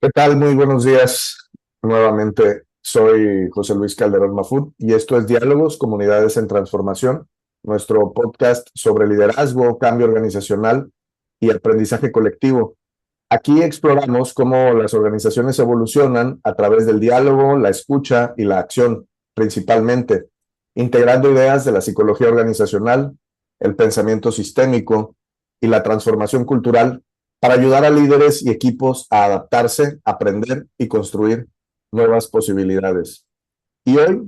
¿Qué tal? Muy buenos días. Nuevamente soy José Luis Calderón Mafut y esto es Diálogos, Comunidades en Transformación, nuestro podcast sobre liderazgo, cambio organizacional y aprendizaje colectivo. Aquí exploramos cómo las organizaciones evolucionan a través del diálogo, la escucha y la acción, principalmente, integrando ideas de la psicología organizacional, el pensamiento sistémico y la transformación cultural para ayudar a líderes y equipos a adaptarse, aprender y construir nuevas posibilidades. Y hoy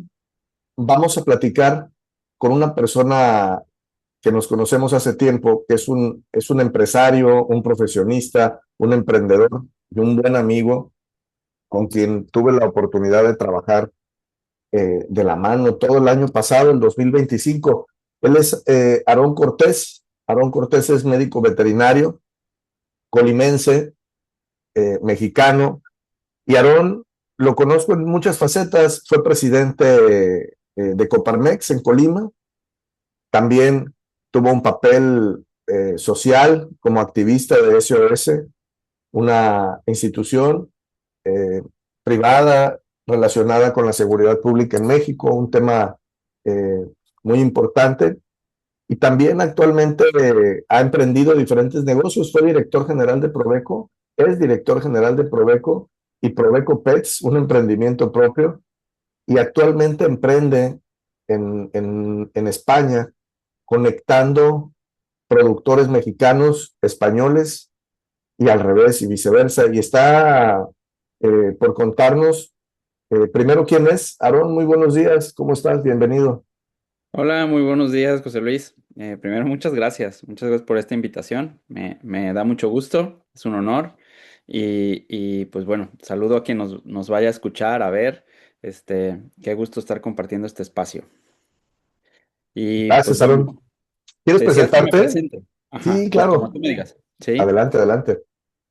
vamos a platicar con una persona que nos conocemos hace tiempo, que es un empresario, un profesionista, un emprendedor y un buen amigo con quien tuve la oportunidad de trabajar de la mano todo el año pasado, el 2025. Él es Aarón Cortés. Aarón Cortés es médico veterinario, colimense, mexicano. Y Aarón lo conozco en muchas facetas. Fue presidente de Coparmex en Colima. También tuvo un papel social como activista de SOS, una institución eh, privada relacionada con la seguridad pública en México, un tema eh, muy importante. Y también actualmente ha emprendido diferentes negocios. Fue director general de Proveco, es director general de Proveco y Proveco Pets, un emprendimiento propio. Y actualmente emprende en España, conectando productores mexicanos, españoles y al revés y viceversa. Y está por contarnos primero quién es. Aarón, muy buenos días. ¿Cómo estás? Bienvenido. Hola, muy buenos días, José Luis. Primero, muchas gracias por esta invitación. Me da mucho gusto, es un honor. Pues bueno, saludo a quien nos vaya a escuchar, a ver. Qué gusto estar compartiendo este espacio. Y pues Gracias, bueno, Aarón. ¿Quieres te decías que me presentarte? presente. Ajá, Sí, pues como claro. tú me digas. Sí. Adelante, adelante.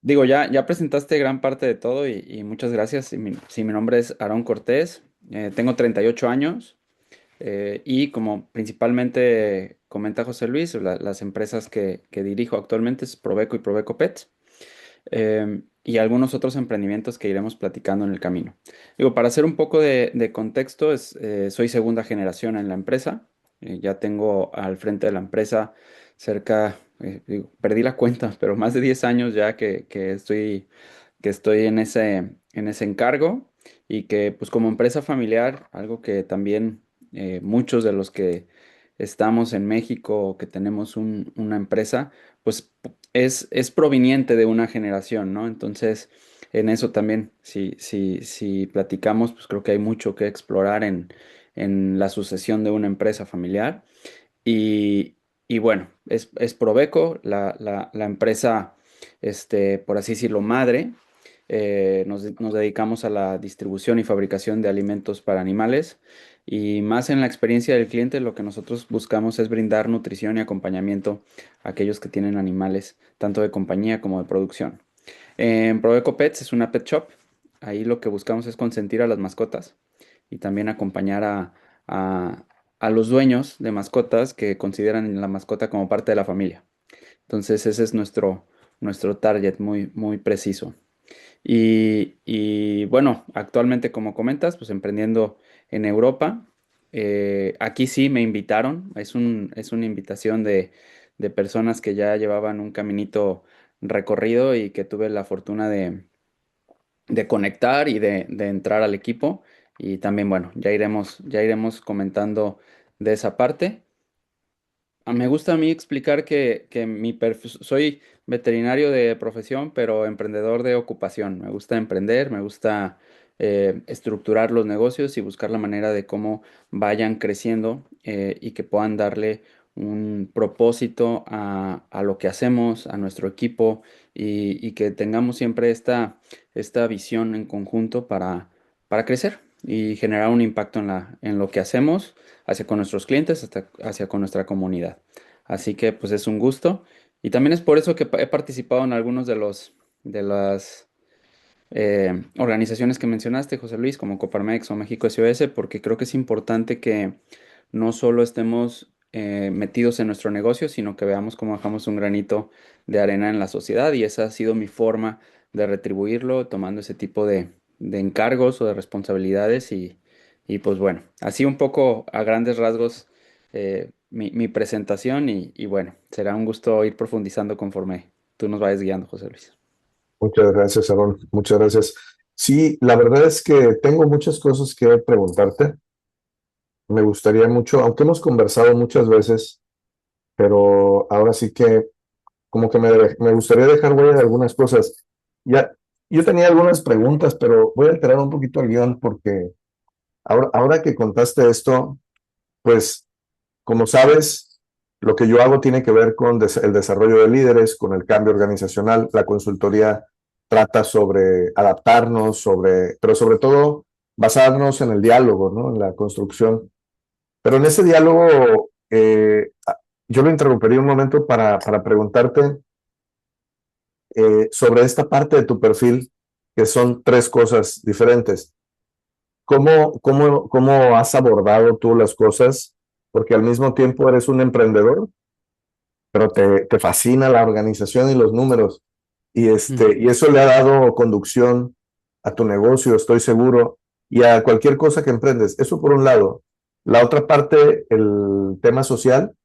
Digo, ya presentaste gran parte de todo y muchas gracias. Sí, mi nombre es Aarón Cortés, tengo 38 años. Y como principalmente comenta José Luis, las empresas que dirijo actualmente es Proveco y Proveco Pets, y algunos otros emprendimientos que iremos platicando en el camino. Digo, para hacer un poco de contexto, soy segunda generación en la empresa. Ya tengo al frente de la empresa cerca, perdí la cuenta, pero más de 10 años ya que estoy en ese encargo y que pues como empresa familiar, algo que también muchos de los que estamos en México o que tenemos una empresa, pues es proveniente de una generación, ¿no? Entonces, en eso también, si platicamos, pues creo que hay mucho que explorar en la sucesión de una empresa familiar. Y bueno, es Proveco, la empresa, por así decirlo, madre. Nos dedicamos a la distribución y fabricación de alimentos para animales y más en la experiencia del cliente, lo que nosotros buscamos es brindar nutrición y acompañamiento a aquellos que tienen animales, tanto de compañía como de producción. En Proveco Pets es una pet shop. Ahí lo que buscamos es consentir a las mascotas y también acompañar a- a los dueños de mascotas que consideran la mascota como parte de la familia. Entonces ese es nuestro target muy, muy preciso. Y bueno, actualmente como comentas, pues emprendiendo en Europa. Aquí sí me invitaron, es una invitación de personas que ya llevaban un caminito recorrido y que tuve la fortuna de conectar y de entrar al equipo. Y también, bueno, ya iremos comentando de esa parte. Me gusta a mí explicar que soy veterinario de profesión, pero emprendedor de ocupación. Me gusta emprender, me gusta estructurar los negocios y buscar la manera de cómo vayan creciendo y que puedan darle un propósito a lo que hacemos, a nuestro equipo y que tengamos siempre esta visión en conjunto para crecer y generar un impacto en lo que hacemos hacia con nuestros clientes, hacia con nuestra comunidad. Así que pues es un gusto. Y también es por eso que he participado en algunos de las organizaciones que mencionaste, José Luis, como Coparmex o México SOS, porque creo que es importante que no solo estemos metidos en nuestro negocio, sino que veamos cómo dejamos un granito de arena en la sociedad. Y esa ha sido mi forma de retribuirlo tomando ese tipo de encargos o de responsabilidades y pues bueno, así un poco a grandes rasgos mi presentación y bueno, será un gusto ir profundizando conforme tú nos vayas guiando, José Luis. Muchas gracias, Aaron. Muchas gracias. Sí, la verdad es que tengo muchas cosas que preguntarte. Me gustaría mucho, aunque hemos conversado muchas veces, pero ahora sí que como que me gustaría dejar huella de algunas cosas. Ya, yo tenía algunas preguntas, pero voy a alterar un poquito el guión porque ahora que contaste esto, pues como sabes, lo que yo hago tiene que ver con el desarrollo de líderes, con el cambio organizacional. La consultoría trata sobre adaptarnos, pero sobre todo basarnos en el diálogo, ¿no? En la construcción. Pero en ese diálogo, yo lo interrumpiría un momento para preguntarte sobre esta parte de tu perfil, que son tres cosas diferentes. ¿Cómo has abordado tú las cosas? Porque al mismo tiempo eres un emprendedor, pero te fascina la organización y los números. Y eso le ha dado conducción a tu negocio, estoy seguro, y a cualquier cosa que emprendes. Eso por un lado. La otra parte, el tema social.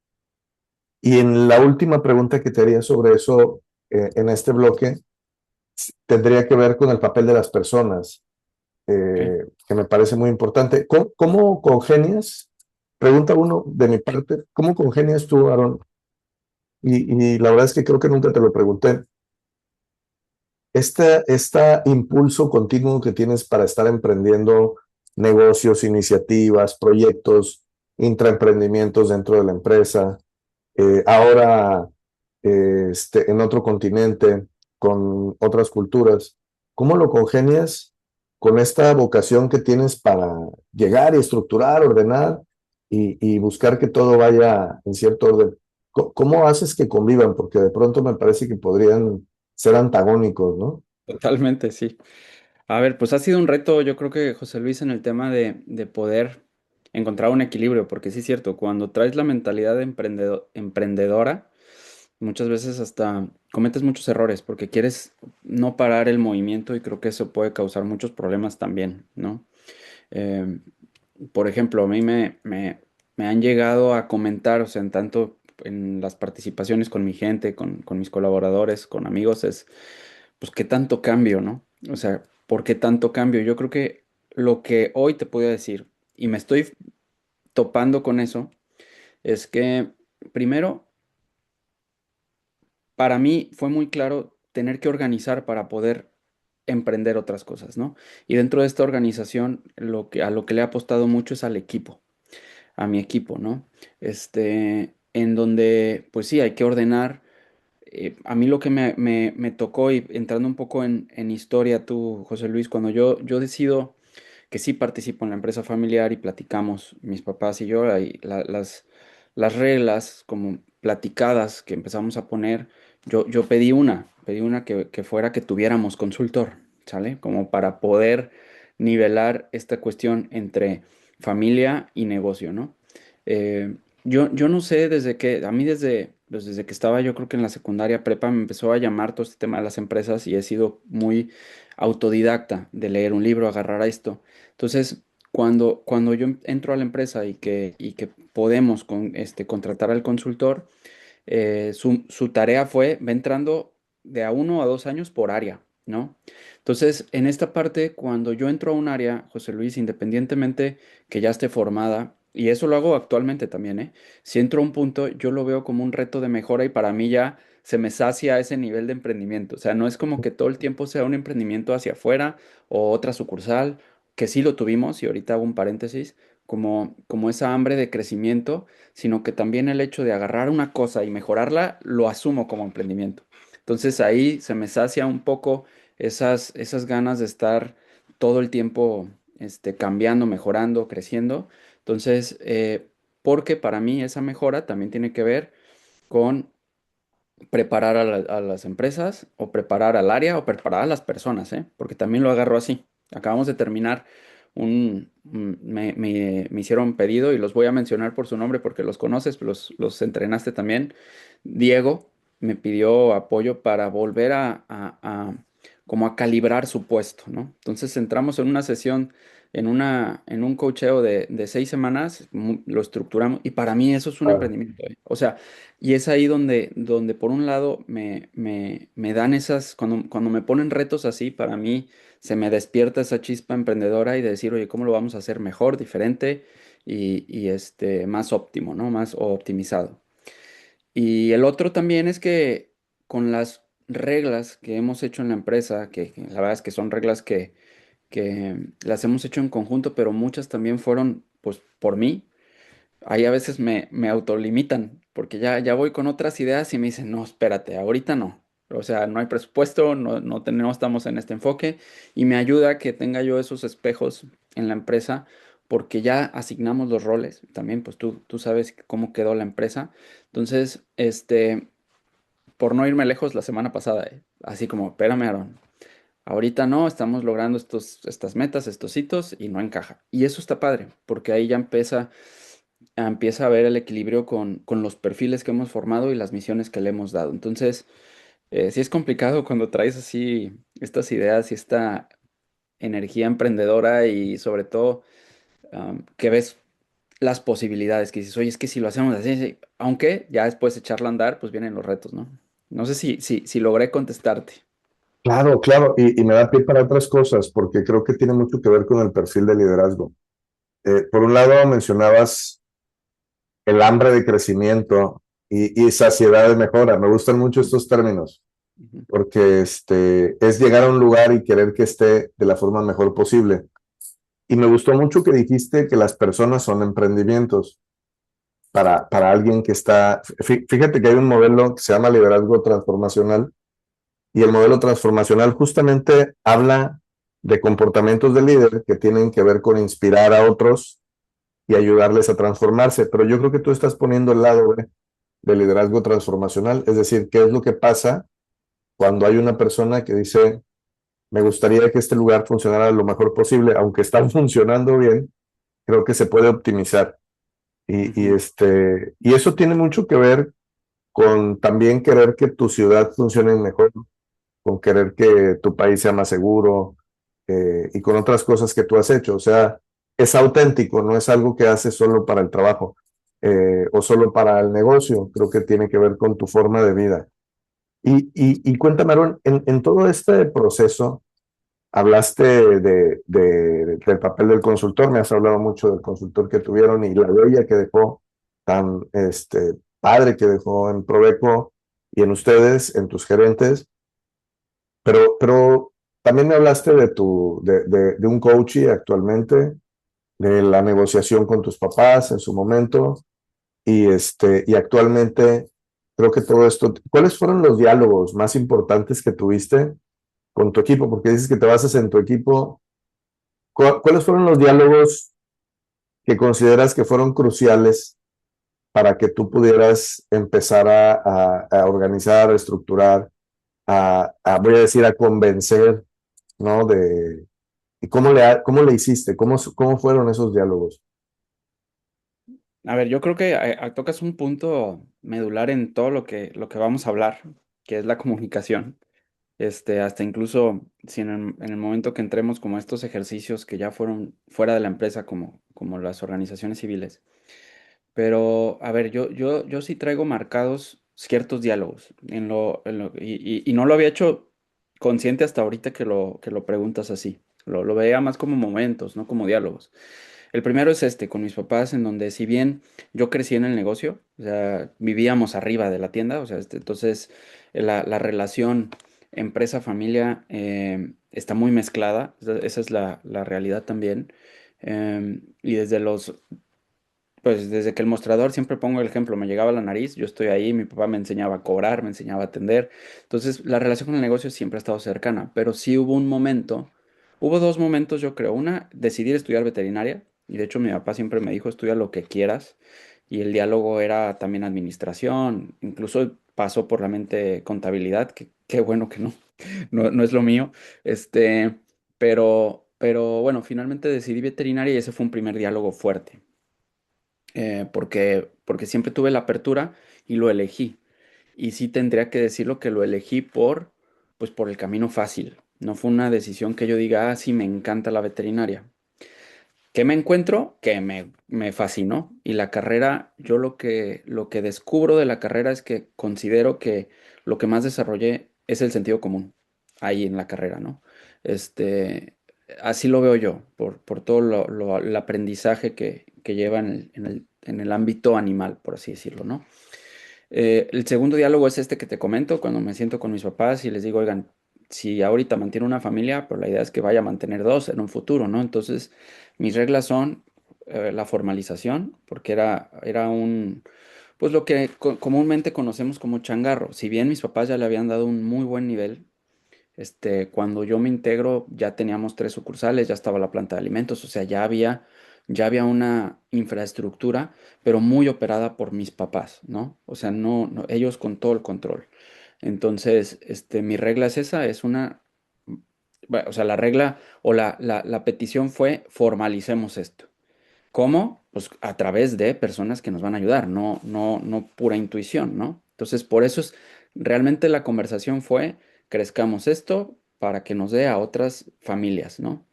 Y en la última pregunta que te haría sobre eso en este bloque, tendría que ver con el papel de las personas, Ok. que me parece muy importante. ¿Cómo congenias? Pregunta uno de mi parte, ¿cómo congenias tú, Aaron? Y la verdad es que creo que nunca te lo pregunté. Este impulso continuo que tienes para estar emprendiendo negocios, iniciativas, proyectos, intraemprendimientos dentro de la empresa, ahora en otro continente, con otras culturas, ¿cómo lo congenias con esta vocación que tienes para llegar y estructurar, ordenar y buscar que todo vaya en cierto orden? ¿Cómo haces que convivan? Porque de pronto me parece que podrían ser antagónicos, ¿no? Totalmente, sí. A ver, pues ha sido un reto, yo creo que José Luis, en el tema de poder encontrar un equilibrio, porque sí es cierto, cuando traes la mentalidad de emprendedora, muchas veces hasta cometes muchos errores porque quieres no parar el movimiento y creo que eso puede causar muchos problemas también, ¿no? Eh, por ejemplo, a mí me han llegado a comentar, o sea, en tanto en las participaciones con mi gente, con mis colaboradores, con amigos, es, pues, ¿qué tanto cambio, no? O sea, ¿por qué tanto cambio? Yo creo que lo que hoy te puedo decir, y me estoy topando con eso, es que primero, para mí fue muy claro tener que organizar para poder emprender otras cosas, ¿no? Y dentro de esta organización, a lo que le he apostado mucho es al equipo, a mi equipo, ¿no? En donde, pues sí, hay que ordenar. A mí lo que me tocó, y entrando un poco en historia, tú, José Luis, cuando yo decido que sí participo en la empresa familiar y platicamos, mis papás y yo, ahí, las reglas como platicadas que empezamos a poner, yo pedí una que fuera que tuviéramos consultor, ¿sale? Como para poder nivelar esta cuestión entre familia y negocio, ¿no? Eh, yo no sé a mí desde que estaba yo creo que en la secundaria prepa me empezó a llamar todo este tema de las empresas y he sido muy autodidacta de leer un libro, agarrar a esto. Entonces, cuando yo entro a la empresa y que podemos contratar al consultor, su tarea fue, va entrando de a 1 a 2 años por área, ¿no? Entonces, en esta parte, cuando yo entro a un área, José Luis, independientemente que ya esté formada, y eso lo hago actualmente también, ¿eh? Si entro a un punto, yo lo veo como un reto de mejora y para mí ya se me sacia ese nivel de emprendimiento. O sea, no es como que todo el tiempo sea un emprendimiento hacia afuera o otra sucursal, que sí lo tuvimos, y ahorita hago un paréntesis, como esa hambre de crecimiento, sino que también el hecho de agarrar una cosa y mejorarla, lo asumo como emprendimiento. Entonces ahí se me sacia un poco esas ganas de estar todo el tiempo cambiando, mejorando, creciendo. Entonces, porque para mí esa mejora también tiene que ver con preparar a las empresas o preparar al área o preparar a las personas, ¿eh? Porque también lo agarro así. Acabamos de terminar me hicieron pedido y los voy a mencionar por su nombre porque los conoces, los entrenaste también. Diego me pidió apoyo para volver a como a calibrar su puesto, ¿no? Entonces entramos en una sesión, en un coacheo de 6 semanas, lo estructuramos y para mí eso es un Ah, emprendimiento, ¿eh? O sea, y es ahí donde por un lado me dan esas, cuando me ponen retos así, para mí se me despierta esa chispa emprendedora y de decir, oye, ¿cómo lo vamos a hacer mejor, diferente y más óptimo, ¿no? Más optimizado. Y el otro también es que con las reglas que hemos hecho en la empresa, que la verdad es que son reglas que las hemos hecho en conjunto, pero muchas también fueron pues por mí. Ahí a veces me autolimitan, porque ya voy con otras ideas y me dicen, no, espérate, ahorita no. O sea, no hay presupuesto, no estamos en este enfoque, y me ayuda a que tenga yo esos espejos en la empresa, porque ya asignamos los roles. También, pues tú sabes cómo quedó la empresa. Entonces, por no irme lejos, la semana pasada, así como, espérame, Aaron, ahorita no, estamos logrando estas metas, estos hitos, y no encaja. Y eso está padre, porque ahí ya empieza a ver el equilibrio con los perfiles que hemos formado y las misiones que le hemos dado. Entonces, sí es complicado cuando traes así estas ideas y esta energía emprendedora y sobre todo que ves las posibilidades, que dices, oye, es que si lo hacemos así, sí", aunque ya después de echarlo a andar, pues vienen los retos, ¿no? No sé si logré contestarte. claro, claro, y me da pie para otras cosas, porque creo que tiene mucho que ver con el perfil de liderazgo. Por un lado, mencionabas el hambre de crecimiento y saciedad de mejora. Me gustan mucho estos términos, Ujú, porque es llegar a un lugar y querer que esté de la forma mejor posible. Y me gustó mucho que dijiste que las personas son emprendimientos para alguien que está, fíjate que hay un modelo que se llama liderazgo transformacional y el modelo transformacional justamente habla de comportamientos del líder que tienen que ver con inspirar a otros y ayudarles a transformarse. Pero yo creo que tú estás poniendo el lado de liderazgo transformacional, es decir, qué es lo que pasa cuando hay una persona que dice, me gustaría que este lugar funcionara lo mejor posible, aunque está funcionando bien, creo que se puede optimizar. ujú, Y eso tiene mucho que ver con también querer que tu ciudad funcione mejor, con querer que tu país sea más seguro y con otras cosas que tú has hecho. O sea, es auténtico, no es algo que haces solo para el trabajo o solo para el negocio. Creo que tiene que ver con tu forma de vida. Y cuéntame, Aaron, en todo este proceso, hablaste del papel del consultor, me has hablado mucho del consultor que tuvieron y la huella que dejó tan padre que dejó en Proveco y en ustedes, en tus gerentes, pero también me hablaste de un coach actualmente, de la negociación con tus papás en su momento y actualmente creo que todo esto, ¿cuáles fueron los diálogos más importantes que tuviste con tu equipo? Porque dices que te basas en tu equipo. ¿Cuáles fueron los diálogos que consideras que fueron cruciales para que tú pudieras empezar a organizar, a estructurar, voy a decir, a convencer, ¿no? ¿Y cómo le hiciste? ¿Cómo fueron esos diálogos? a ver, yo creo que tocas un punto medular en todo lo que vamos a hablar, que es la comunicación. Hasta incluso si en el momento que entremos como estos ejercicios que ya fueron fuera de la empresa, como las organizaciones civiles. Pero, a ver, yo sí traigo marcados ciertos diálogos y no lo había hecho consciente hasta ahorita que lo preguntas así. Lo veía más como momentos, no como diálogos. El primero es con mis papás, en donde si bien yo crecí en el negocio, o sea, vivíamos arriba de la tienda, o sea, entonces la relación empresa-familia está muy mezclada, esa es la realidad también. Y desde que el mostrador, siempre pongo el ejemplo, me llegaba a la nariz, yo estoy ahí, mi papá me enseñaba a cobrar, me enseñaba a atender. Entonces, la relación con el negocio siempre ha estado cercana, pero sí hubo dos momentos, yo creo. Una, decidir estudiar veterinaria, y de hecho mi papá siempre me dijo, estudia lo que quieras, y el diálogo era también administración, incluso pasó por la mente contabilidad, que qué bueno que no, no es lo mío. Pero bueno, finalmente decidí veterinaria y ese fue un primer diálogo fuerte porque siempre tuve la apertura y lo elegí. Y sí tendría que decirlo que lo elegí pues por el camino fácil. No fue una decisión que yo diga, ah, sí, me encanta la veterinaria. ¿Qué me encuentro? Que me fascinó. Y la carrera, yo lo que descubro de la carrera es que considero que lo que más desarrollé es el sentido común ahí en la carrera, ¿no? Este, así lo veo yo, por todo el aprendizaje que lleva en el ámbito animal, por así decirlo, ¿no? El segundo diálogo es este que te comento, cuando me siento con mis papás y les digo, oigan, si ahorita mantiene una familia, pues la idea es que vaya a mantener dos en un futuro, ¿no? Entonces, mis reglas son la formalización, porque pues lo que comúnmente conocemos como changarro. Si bien mis papás ya le habían dado un muy buen nivel, cuando yo me integro ya teníamos 3 sucursales, ya estaba la planta de alimentos, o sea, ya había una infraestructura, pero muy operada por mis papás, ¿no? O sea, ellos con todo el control. Entonces, mi regla es esa, bueno, o sea, la regla o la petición fue formalicemos esto. ¿Cómo? Pues a través de personas que nos van a ayudar, no pura intuición, ¿no? Entonces, por eso realmente la conversación fue, crezcamos esto para que nos dé a otras familias, ¿no?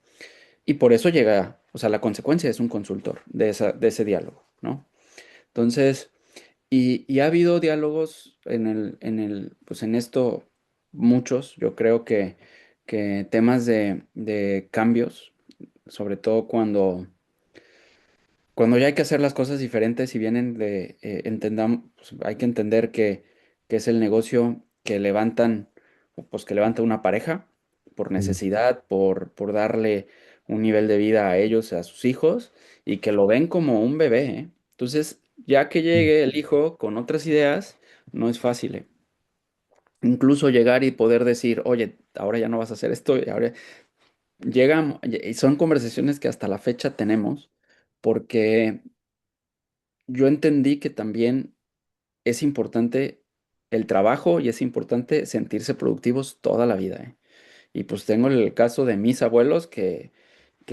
Y por eso llega, o sea, la consecuencia es un consultor de ese diálogo, ¿no? Entonces, y ha habido diálogos pues en esto, muchos, yo creo que temas de cambios, sobre todo cuando ya hay que hacer las cosas diferentes y vienen entendamos, pues, hay que entender que es el negocio pues que levanta una pareja por Mm. necesidad, por darle un nivel de vida a ellos, a sus hijos, y que lo ven como un bebé, ¿eh? Entonces, ya que llegue el hijo con otras ideas, no es fácil, ¿eh? Incluso llegar y poder decir, oye, ahora ya no vas a hacer esto, y ahora y son conversaciones que hasta la fecha tenemos, porque yo entendí que también es importante el trabajo y es importante sentirse productivos toda la vida, ¿eh? Y pues tengo el caso de mis abuelos que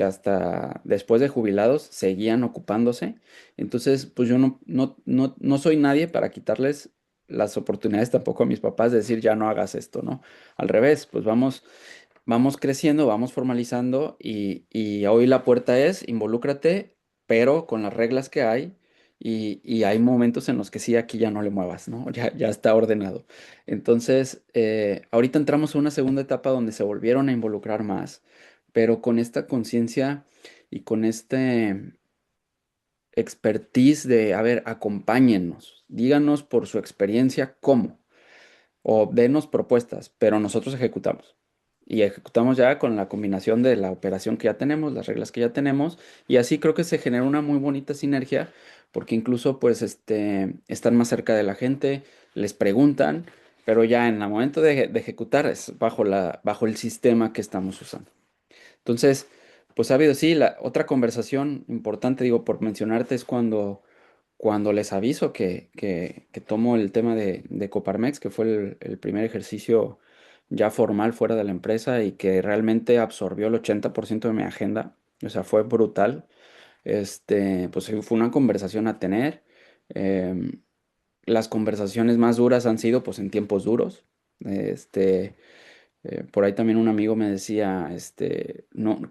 hasta después de jubilados seguían ocupándose. Entonces, pues yo no soy nadie para quitarles las oportunidades tampoco a mis papás de decir ya no hagas esto, ¿no? Al revés, pues vamos creciendo, vamos formalizando y hoy la puerta es involúcrate, pero con las reglas que hay y hay momentos en los que sí, aquí ya no le muevas, ¿no? Ya está ordenado. Entonces, ahorita entramos a una segunda etapa donde se volvieron a involucrar más, pero con esta conciencia y con este expertise de, a ver, acompáñennos, díganos por su experiencia cómo o denos propuestas, pero nosotros ejecutamos. Y ejecutamos ya con la combinación de la operación que ya tenemos, las reglas que ya tenemos, y así creo que se genera una muy bonita sinergia, porque incluso pues están más cerca de la gente, les preguntan, pero ya en el momento de ejecutar es bajo el sistema que estamos usando. Entonces, pues ha habido, sí, la otra conversación importante, digo, por mencionarte, es cuando les aviso que tomo el tema de Coparmex, que fue el primer ejercicio ya formal fuera de la empresa y que realmente absorbió el 80% de mi agenda, o sea, fue brutal. Pues sí, fue una conversación a tener. em, las conversaciones más duras han sido pues en tiempos duros. Por ahí también un amigo me decía,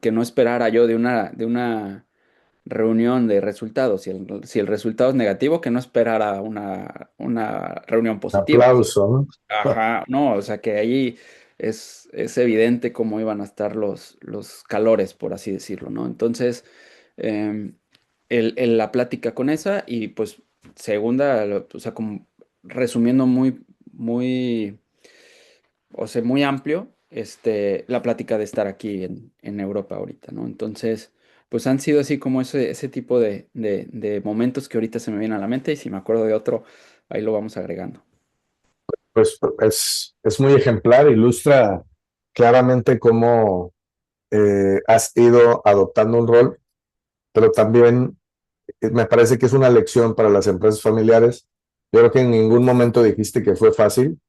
que no esperara yo de una reunión de resultados. Si el resultado es negativo, que no esperara una reunión positiva. Aplauso, ¿no? Ajá, no, o sea que ahí es evidente cómo iban a estar los calores, por así decirlo, ¿no? Entonces, em, la plática con esa y pues segunda, o sea, como resumiendo muy, o sea, muy amplio, la plática de estar aquí en Europa ahorita, ¿no? Entonces, pues han sido así como ese tipo de momentos que ahorita se me vienen a la mente y si me acuerdo de otro, ahí lo vamos agregando. Pues es muy ejemplar, ilustra claramente cómo has ido adoptando un rol, pero también me parece que es una lección para las empresas familiares. Yo creo que en ningún momento dijiste que fue fácil,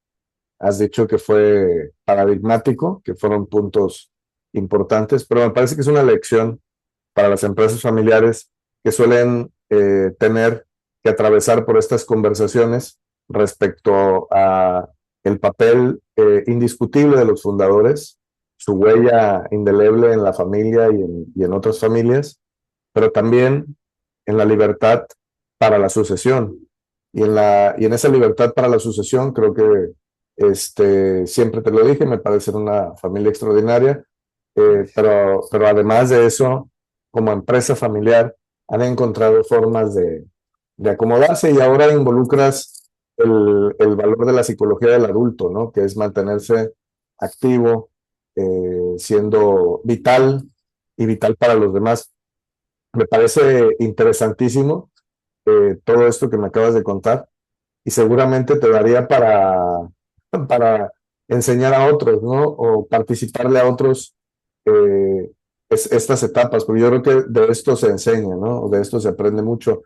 has dicho que fue paradigmático, que fueron puntos importantes, pero me parece que es una lección para las empresas familiares que suelen tener que atravesar por estas conversaciones respecto a el papel indiscutible de los fundadores, su huella indeleble en la familia y en otras familias, pero también en la libertad para la sucesión. Y en esa libertad para la sucesión, creo que siempre te lo dije, me parece una familia extraordinaria, Gracias. pero además de eso, como empresa familiar, han encontrado formas de acomodarse y ahora involucras el valor de la psicología del adulto, ¿no? Que es mantenerse activo, siendo vital y vital para los demás. Me parece interesantísimo todo esto que me acabas de contar y seguramente te daría para enseñar a otros, ¿no? O participarle a otros estas etapas, porque yo creo que de esto se enseña, ¿no? De esto se aprende mucho.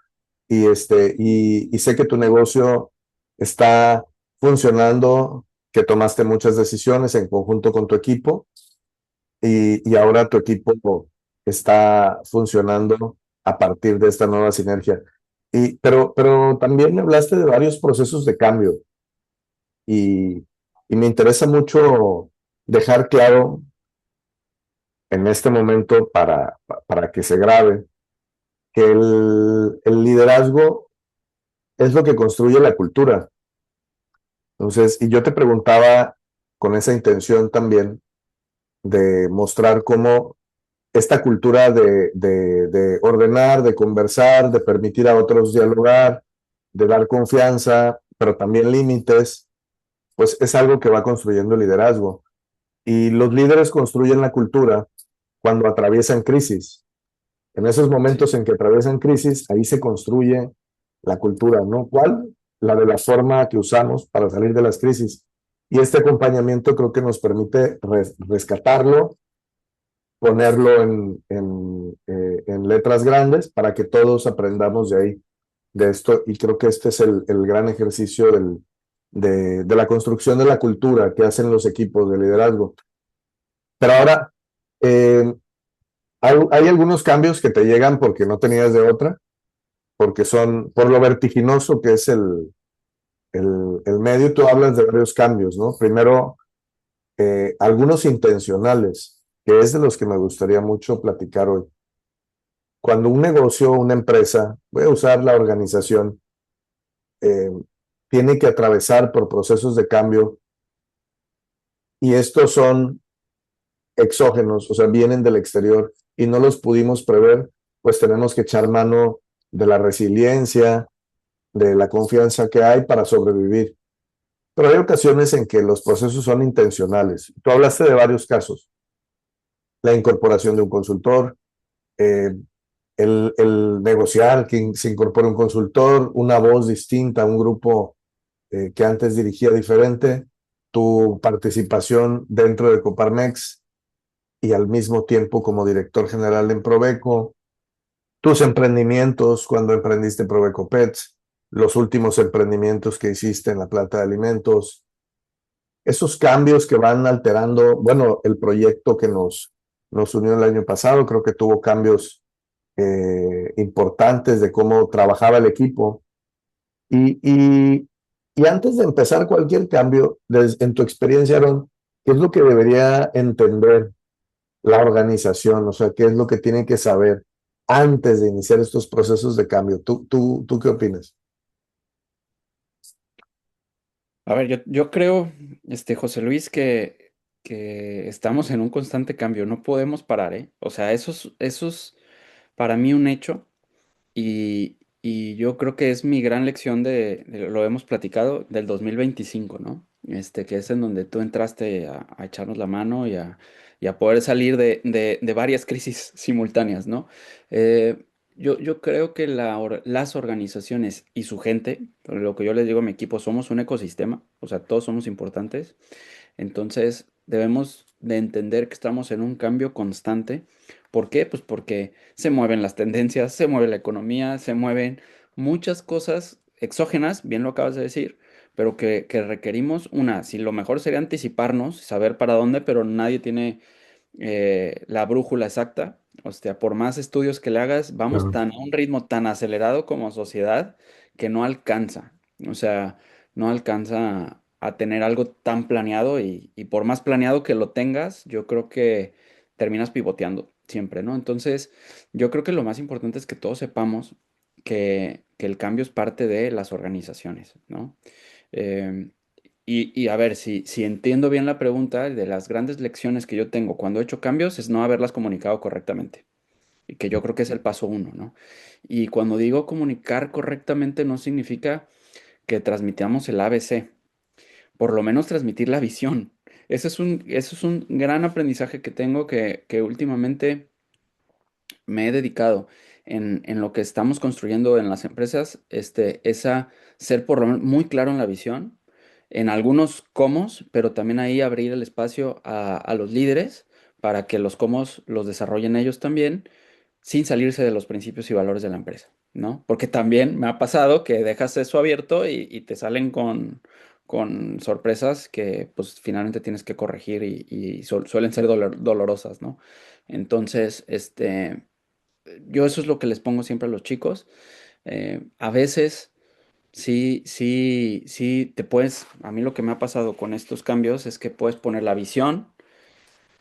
Y sé que tu negocio está funcionando, que tomaste muchas decisiones en conjunto con tu equipo y ahora tu equipo está funcionando a partir de esta nueva sinergia. Pero también me hablaste de varios procesos de cambio y, y me interesa mucho dejar claro en este momento para que se grabe que el liderazgo es lo que construye la cultura. Entonces, y yo te preguntaba con esa intención también de mostrar cómo esta cultura de ordenar, de conversar, de permitir a otros dialogar, de dar confianza, pero también límites, pues es algo que va construyendo liderazgo. Y los líderes construyen la cultura cuando atraviesan crisis. En esos Sí. momentos en que atraviesan crisis, ahí se construye la cultura, ¿no? ¿Cuál? La de la forma que usamos para salir de las crisis. Y este acompañamiento creo que nos permite rescatarlo, ponerlo en letras grandes para que todos aprendamos de ahí, de esto. Y creo que este es el gran ejercicio de la construcción de la cultura que hacen los equipos de liderazgo. Pero ahora, eh, hay algunos cambios que te llegan porque no tenías de otra, porque son por lo vertiginoso que es el medio. Tú hablas de varios cambios, ¿no? Primero, algunos intencionales, que es de los que me gustaría mucho platicar hoy. Cuando un negocio, una empresa, voy a usar la organización, eh, tiene que atravesar por procesos de cambio y estos son exógenos, o sea, vienen del exterior y no los pudimos prever, pues tenemos que echar mano de la resiliencia, de la confianza que hay para sobrevivir. Pero hay ocasiones en que los procesos son intencionales. Tú hablaste de varios casos, la incorporación de un consultor, eh, el negociar que se incorpore un consultor, una voz distinta, un grupo que antes dirigía diferente, tu participación dentro de Coparmex y al mismo tiempo como director general en Proveco, tus emprendimientos cuando emprendiste Proveco Pets, los últimos emprendimientos que hiciste en la planta de alimentos, esos cambios que van alterando, bueno, el proyecto que nos unió el año pasado, creo que tuvo cambios importantes de cómo trabajaba el equipo. Y, y, y antes de empezar cualquier cambio, en tu experiencia, Aaron, ¿qué es lo que debería entender la organización? O sea, ¿qué es lo que tiene que saber antes de iniciar estos procesos de cambio? ¿Tú qué opinas? A ver, yo creo, José Luis, que estamos en un constante cambio, no podemos parar, ¿eh? O sea, eso es para mí un hecho y yo creo que es mi gran lección lo hemos platicado, del 2025, ¿no? Que es en donde tú entraste a echarnos la mano y a poder salir de varias crisis simultáneas, ¿no? Eh, yo creo que las organizaciones y su gente, lo que yo les digo a mi equipo, somos un ecosistema, o sea, todos somos importantes, entonces debemos de entender que estamos en un cambio constante. ¿Por qué? Pues porque se mueven las tendencias, se mueve la economía, se mueven muchas cosas exógenas, bien lo acabas de decir, pero que requerimos si lo mejor sería anticiparnos, saber para dónde, pero nadie tiene la brújula exacta. O sea, por más estudios que le hagas, vamos Ujú. tan a un ritmo tan acelerado como sociedad que no alcanza. O sea, no alcanza a tener algo tan planeado y por más planeado que lo tengas, yo creo que terminas pivoteando siempre, ¿no? Entonces, yo creo que lo más importante es que todos sepamos que el cambio es parte de las organizaciones, ¿no? Em, y a ver, si entiendo bien la pregunta, de las grandes lecciones que yo tengo cuando he hecho cambios es no haberlas comunicado correctamente. Y que yo creo que es el paso uno, ¿no? Y cuando digo comunicar correctamente no significa que transmitamos el ABC, por lo menos transmitir la visión. Eso es un gran aprendizaje que tengo que últimamente me he dedicado en lo que estamos construyendo en las empresas, es a ser por lo menos muy claro en la visión, en algunos cómo, pero también ahí abrir el espacio a los líderes para que los cómo los desarrollen ellos también, sin salirse de los principios y valores de la empresa, ¿no? Porque también me ha pasado que dejas eso abierto y te salen con sorpresas que pues finalmente tienes que corregir y suelen ser dolorosas, ¿no? Entonces, yo eso es lo que les pongo siempre a los chicos. A veces sí, sí, sí, a mí lo que me ha pasado con estos cambios es que puedes poner la visión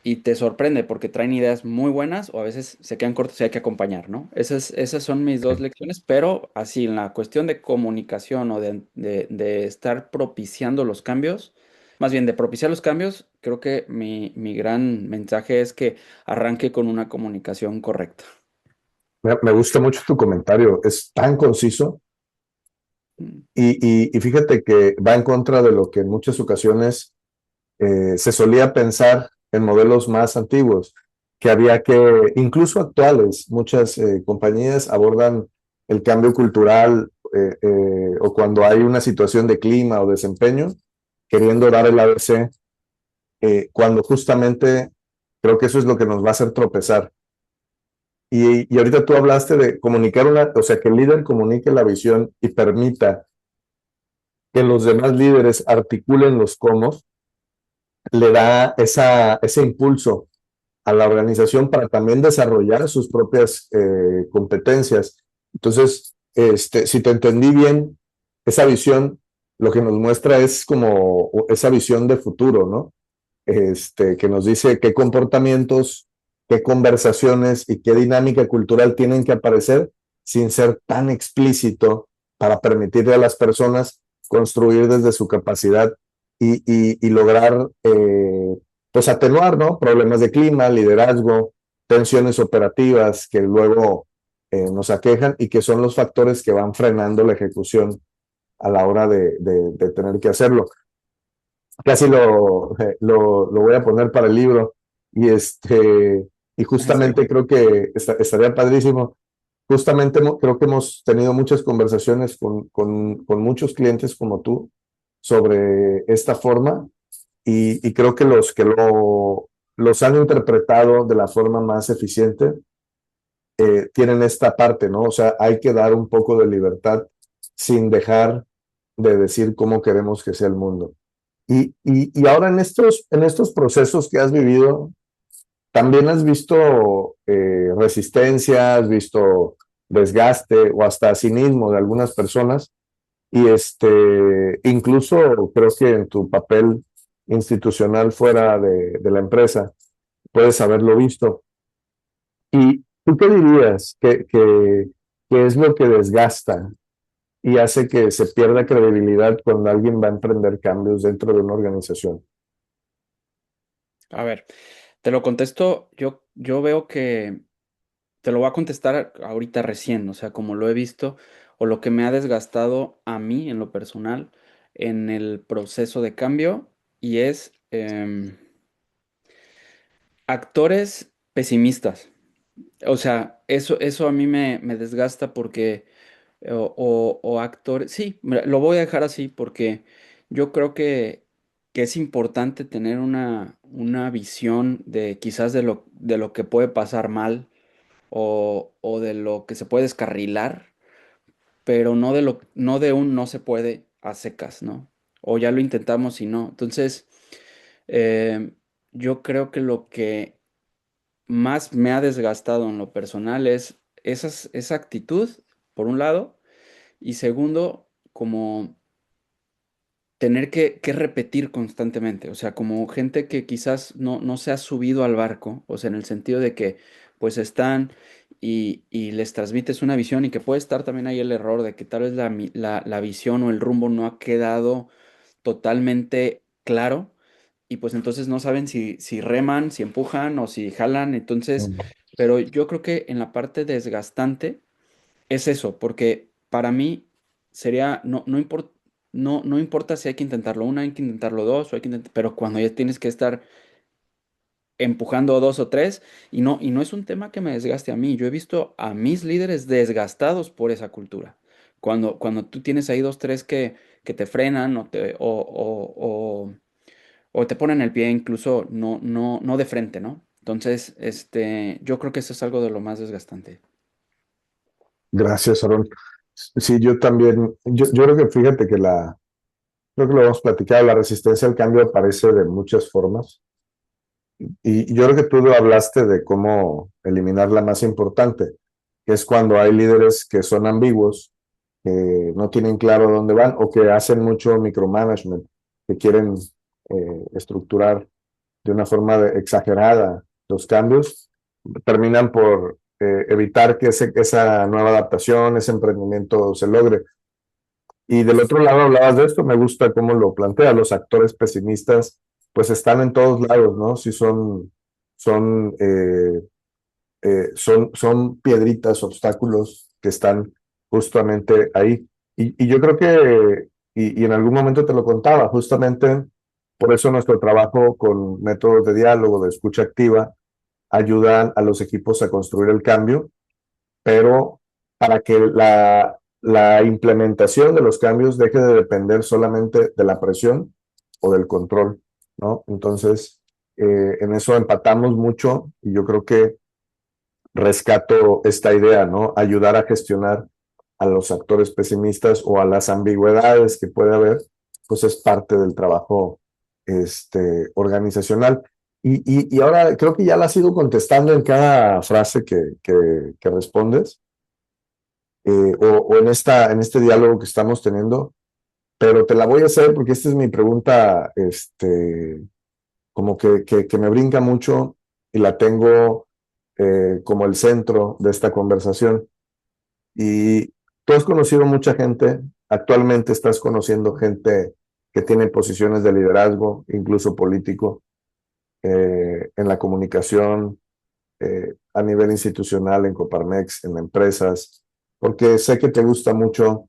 y te sorprende porque traen ideas muy buenas o a veces se quedan cortos y hay que acompañar, ¿no? Esas son mis dos lecciones, pero así en la cuestión de comunicación o de estar propiciando los cambios, más bien de propiciar los cambios, creo que mi gran mensaje es que arranque con una comunicación correcta. Me gusta mucho tu comentario, es tan conciso Mm. y fíjate que va en contra de lo que en muchas ocasiones se solía pensar en modelos más antiguos, que había que, incluso actuales, muchas compañías abordan el cambio cultural o cuando hay una situación de clima o desempeño, queriendo dar el ABC, cuando justamente creo que eso es lo que nos va a hacer tropezar. Y ahorita tú hablaste de comunicar o sea, que el líder comunique la visión y permita que los demás líderes articulen los cómo, le da ese impulso a la organización para también desarrollar sus propias competencias. Entonces, si te entendí bien, esa visión lo que nos muestra es como esa visión de futuro, ¿no? Que nos dice qué comportamientos, qué conversaciones y qué dinámica cultural tienen que aparecer sin ser tan explícito para permitirle a las personas construir desde su capacidad y lograr pues atenuar, ¿no? Problemas de clima, liderazgo, tensiones operativas que luego nos aquejan y que son los factores que van frenando la ejecución a la hora de tener que hacerlo. Casi lo voy a poner para el libro y y Sí. justamente creo que estaría padrísimo. Justamente creo que hemos tenido muchas conversaciones con muchos clientes como tú sobre esta forma y creo que los que los han interpretado de la forma más eficiente tienen esta parte, ¿no? O sea, hay que dar un poco de libertad sin dejar de decir cómo queremos que sea el mundo. Y ahora en estos procesos que has vivido, ¿también has visto resistencia, has visto desgaste o hasta cinismo de algunas personas? Y incluso creo que en tu papel institucional fuera de la empresa, puedes haberlo visto. ¿Y tú qué dirías que es lo que desgasta y hace que se pierda credibilidad cuando alguien va a emprender cambios dentro de una organización? A ver, te lo contesto, yo veo que te lo voy a contestar ahorita recién, o sea, como lo he visto o lo que me ha desgastado a mí en lo personal en el proceso de cambio y es actores pesimistas. O sea, eso a mí me desgasta porque, o actores, sí, mira, lo voy a dejar así porque yo creo que es importante tener una visión de quizás de lo que puede pasar mal o de lo que se puede descarrilar, pero no de un no se puede a secas, ¿no? O ya lo intentamos y no. Entonces, eh, yo creo que lo que más me ha desgastado en lo personal es esa actitud, por un lado, y segundo, como tener que repetir constantemente, o sea, como gente que quizás no se ha subido al barco, o sea, en el sentido de que pues están y les transmites una visión y que puede estar también ahí el error de que tal vez la visión o el rumbo no ha quedado totalmente claro y pues entonces no saben si reman, si empujan o si jalan, entonces, Mm. pero yo creo que en la parte desgastante es eso, porque para mí sería, no importa si hay que intentarlo una, hay que intentarlo dos, o hay que pero cuando ya tienes que estar empujando dos o tres, y no es un tema que me desgaste a mí, yo he visto a mis líderes desgastados por esa cultura. Cuando tú tienes ahí dos, tres que te frenan o te ponen el pie incluso no de frente, ¿no? Entonces, yo creo que eso es algo de lo más desgastante. Gracias, Aaron. Sí, yo también, yo creo que fíjate que creo que lo hemos platicado, la resistencia al cambio aparece de muchas formas. Y yo creo que tú hablaste de cómo eliminar la más importante, que es cuando hay líderes que son ambiguos, que no tienen claro dónde van o que hacen mucho micromanagement, que quieren estructurar de una forma exagerada los cambios, terminan por evitar que esa nueva adaptación, ese emprendimiento se logre. Y del otro lado hablabas de esto, me gusta cómo lo plantea, los actores pesimistas pues están en todos lados, ¿no? Si son, son piedritas, obstáculos que están justamente ahí. Y yo creo que, y en algún momento te lo contaba, justamente por eso nuestro trabajo con métodos de diálogo, de escucha activa, ayudan a los equipos a construir el cambio, pero para que la implementación de los cambios deje de depender solamente de la presión o del control, ¿no? Entonces, en eso empatamos mucho y yo creo que rescato esta idea, ¿no? Ayudar a gestionar a los actores pesimistas o a las ambigüedades que puede haber, pues es parte del trabajo organizacional. Y ahora creo que ya la has ido contestando en cada frase que respondes, o en este diálogo que estamos teniendo, pero te la voy a hacer porque esta es mi pregunta, como que me brinca mucho y la tengo como el centro de esta conversación. Y tú has conocido mucha gente, actualmente estás conociendo gente que tiene posiciones de liderazgo, incluso político, en la comunicación, a nivel institucional, en Coparmex, en empresas, porque sé que te gusta mucho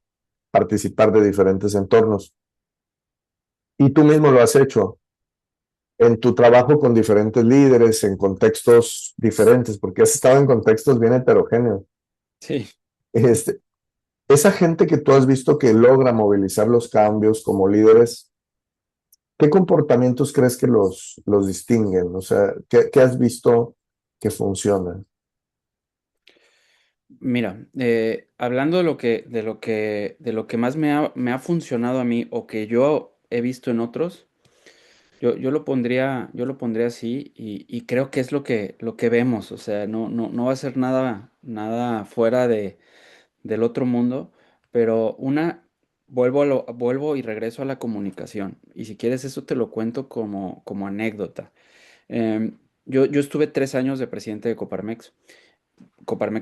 participar de diferentes entornos. Y tú mismo lo has hecho en tu trabajo con diferentes líderes, en contextos diferentes, porque has estado en contextos bien heterogéneos. Sí. Este, esa gente que tú has visto que logra movilizar los cambios como líderes, ¿qué comportamientos crees que los distinguen? O sea, ¿qué has visto que funciona? Mira, hablando de lo que más me ha funcionado a mí o que yo he visto en otros, yo lo pondría así y creo que es lo que vemos, o sea, no va a ser nada fuera del otro mundo, pero vuelvo y regreso a la comunicación y si quieres eso te lo cuento como anécdota. Yo estuve 3 años de presidente de Coparmex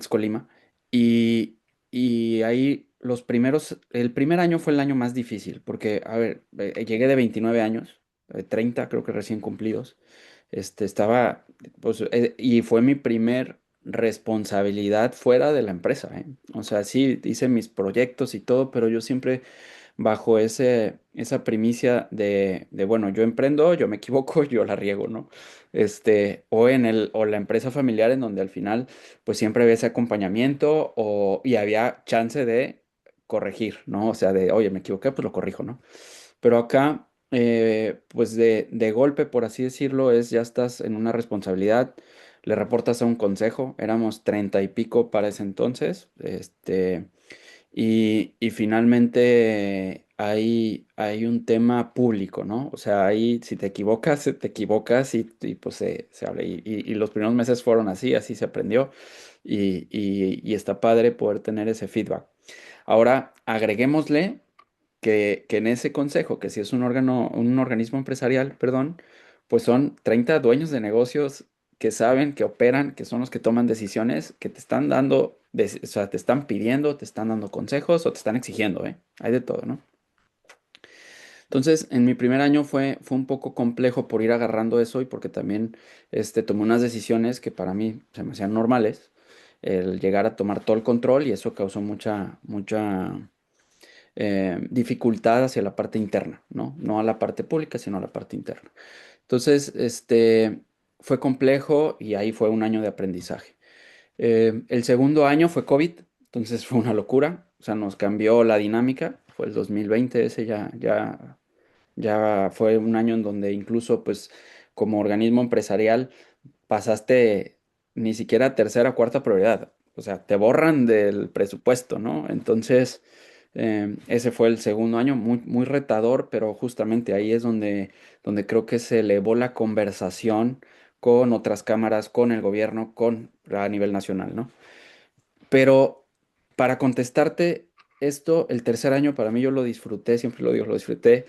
Colima, y, y ahí el primer año fue el año más difícil, porque, a ver, llegué de 29 años, 30 creo que recién cumplidos, estaba, pues, y fue mi primer responsabilidad fuera de la empresa, ¿eh? O sea, sí, hice mis proyectos y todo, pero yo siempre bajo esa primicia bueno, yo emprendo, yo me equivoco, yo la riego, ¿no? O la empresa familiar en donde al final, pues siempre había ese acompañamiento y había chance de corregir, ¿no? O sea, oye, me equivoqué, pues lo corrijo, ¿no? Pero acá, pues de golpe, por así decirlo, ya estás en una responsabilidad, le reportas a un consejo, éramos 30 y pico para ese entonces, y finalmente hay un tema público, ¿no? O sea, ahí si te equivocas y pues se habla. Y los primeros meses fueron así se aprendió y está padre poder tener ese feedback. Ahora, agreguémosle que en ese consejo, que si es un órgano, un organismo empresarial, perdón, pues son 30 dueños de negocios que saben, que operan, que son los que toman decisiones, que te están dando, o sea, te están pidiendo, te están dando consejos o te están exigiendo, ¿eh? Hay de todo, ¿no? Entonces, en mi primer año fue un poco complejo por ir agarrando eso y porque también tomé unas decisiones que para mí se me hacían normales, el llegar a tomar todo el control y eso causó mucha dificultad hacia la parte interna, ¿no? No a la parte pública, sino a la parte interna. Entonces, fue complejo y ahí fue un año de aprendizaje. El segundo año fue COVID, entonces fue una locura, o sea, nos cambió la dinámica, fue el 2020, ese ya fue un año en donde incluso, pues, como organismo empresarial, pasaste ni siquiera a tercera o cuarta prioridad. O sea, te borran del presupuesto, ¿no? Entonces, ese fue el segundo año, muy retador, pero justamente ahí es donde creo que se elevó la conversación con otras cámaras, con el gobierno, a nivel nacional, ¿no? Pero para contestarte esto, el tercer año para mí yo lo disfruté, siempre lo digo, lo disfruté,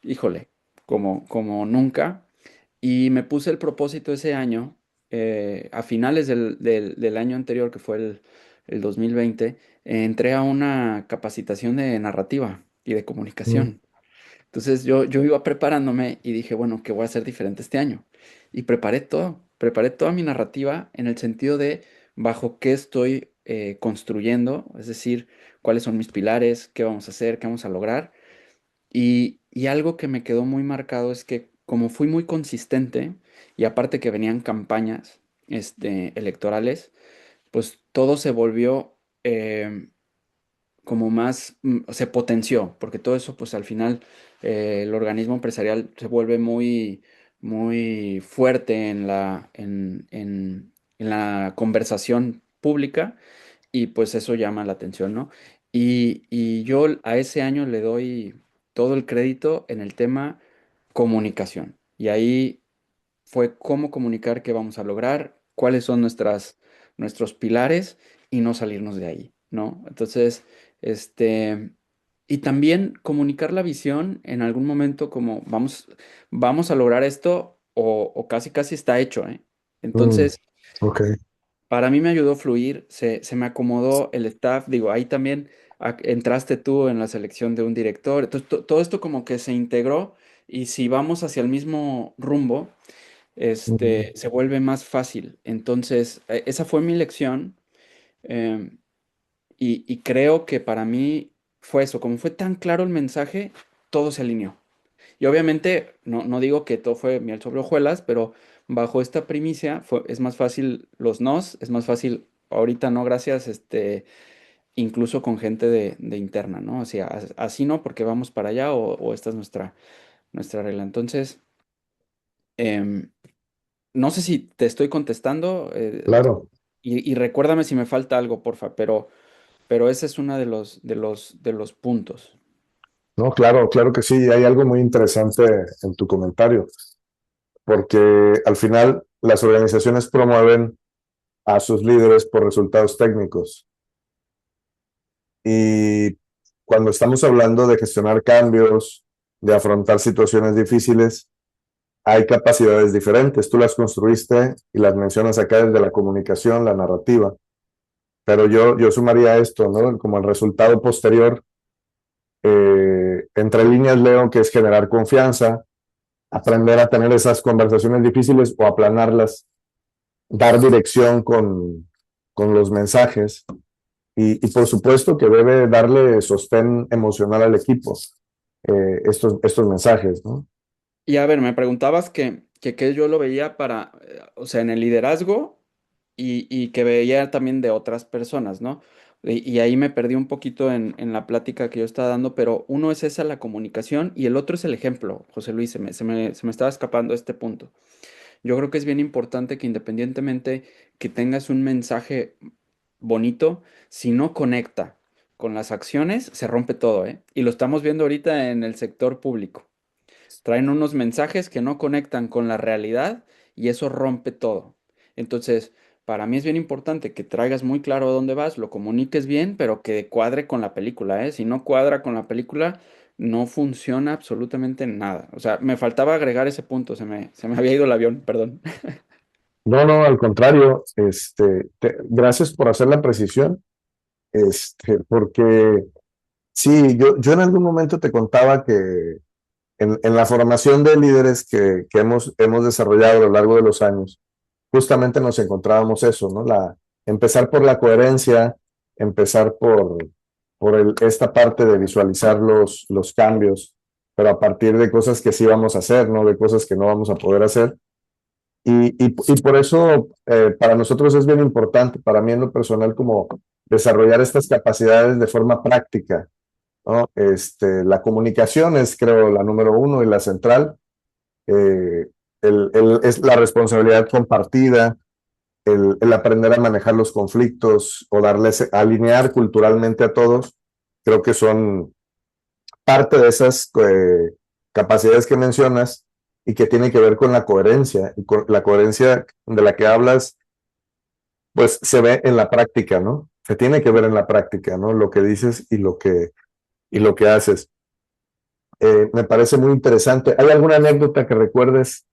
híjole, como nunca. Y me puse el propósito ese año, a finales del año anterior, que fue el 2020, entré a una capacitación de narrativa y de Mm, comunicación. Entonces yo iba preparándome y dije, bueno, ¿qué voy a hacer diferente este año? Y preparé toda mi narrativa en el sentido de bajo qué estoy construyendo, es decir, cuáles son mis pilares, qué vamos a hacer, qué vamos a lograr. Y algo que me quedó muy marcado es que como fui muy consistente y aparte que venían campañas electorales, pues todo se volvió como más, se potenció, porque todo eso pues al final el organismo empresarial se vuelve muy fuerte en la conversación pública y pues eso llama la atención, ¿no? Y yo a ese año le doy todo el crédito en el tema comunicación. Y ahí fue cómo comunicar qué vamos a lograr, cuáles son nuestros pilares y no salirnos de ahí, ¿no? Entonces, este, y también comunicar la visión en algún momento como vamos a lograr esto o casi casi está hecho, ¿eh? mm, Entonces, ok, para mí me ayudó a fluir, se me acomodó el staff, digo, ahí también entraste tú en la selección de un director, entonces todo esto como que se integró y si vamos hacia el mismo rumbo, mm, se vuelve más fácil. Entonces, esa fue mi lección y creo que para mí fue eso, como fue tan claro el mensaje, todo se alineó. Y obviamente, no digo que todo fue miel sobre hojuelas, pero bajo esta primicia es más fácil los nos, es más fácil, ahorita no, gracias, incluso con gente de interna, ¿no? O sea, así no, porque vamos para allá o esta es nuestra regla. Entonces, em, no sé si te estoy contestando claro. y recuérdame si me falta algo, porfa, pero ese es uno de los puntos. No, claro, claro que sí. Hay algo muy interesante en tu comentario, porque al final las organizaciones promueven a sus líderes por resultados técnicos. Y cuando estamos hablando de gestionar cambios, de afrontar situaciones difíciles, hay capacidades diferentes. Tú las construiste y las mencionas acá desde la comunicación, la narrativa. Pero yo sumaría esto, ¿no? Como el resultado posterior, entre líneas leo que es generar confianza, aprender a tener esas conversaciones difíciles o aplanarlas, dar dirección con los mensajes y por supuesto que debe darle sostén emocional al equipo, estos mensajes, ¿no? Y a ver, me preguntabas que yo lo veía o sea, en el liderazgo y que veía también de otras personas, ¿no? Y ahí me perdí un poquito en la plática que yo estaba dando, pero uno es esa, la comunicación, y el otro es el ejemplo, José Luis, se me estaba escapando este punto. Yo creo que es bien importante que independientemente que tengas un mensaje bonito, si no conecta con las acciones, se rompe todo, ¿eh? Y lo estamos viendo ahorita en el sector público. Traen unos mensajes que no conectan con la realidad y eso rompe todo. Entonces, para mí es bien importante que traigas muy claro a dónde vas, lo comuniques bien, pero que cuadre con la película, ¿eh? Si no cuadra con la película, no funciona absolutamente nada. O sea, me faltaba agregar ese punto, se me había ido el avión, perdón. No, no, al contrario, gracias por hacer la precisión, porque sí, yo en algún momento te contaba que en la formación de líderes que hemos desarrollado a lo largo de los años, justamente nos encontrábamos eso, ¿no? Empezar por la coherencia, empezar por esta parte de visualizar los cambios, pero a partir de cosas que sí vamos a hacer, ¿no? De cosas que no vamos a poder hacer. Y por eso para nosotros es bien importante, para mí en lo personal, como desarrollar estas capacidades de forma práctica, ¿no? La comunicación es, creo, la número uno y la central. Eh, es la responsabilidad compartida, el aprender a manejar los conflictos o darles, alinear culturalmente a todos, creo que son parte de esas capacidades que mencionas y que tiene que ver con la coherencia. Y con la coherencia de la que hablas, pues se ve en la práctica, ¿no? Se tiene que ver en la práctica, ¿no? Lo que dices y lo que haces. Me parece muy interesante. ¿Hay alguna anécdota que recuerdes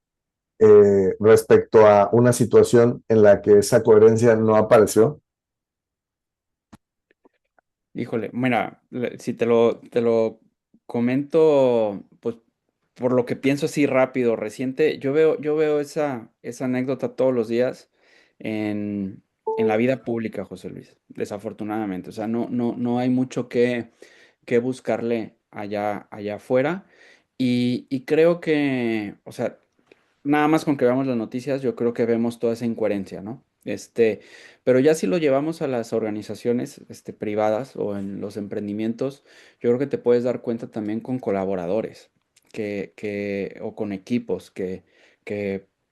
respecto a una situación en la que esa coherencia no apareció? Híjole, mira, si te lo comento, pues por lo que pienso así rápido, reciente, yo veo esa anécdota todos los días en la vida pública, José Luis, desafortunadamente. O sea, no hay mucho que buscarle allá afuera. Y creo que, o sea, nada más con que veamos las noticias, yo creo que vemos toda esa incoherencia, ¿no? Pero ya si lo llevamos a las organizaciones, privadas o en los emprendimientos, yo creo que te puedes dar cuenta también con colaboradores o con equipos que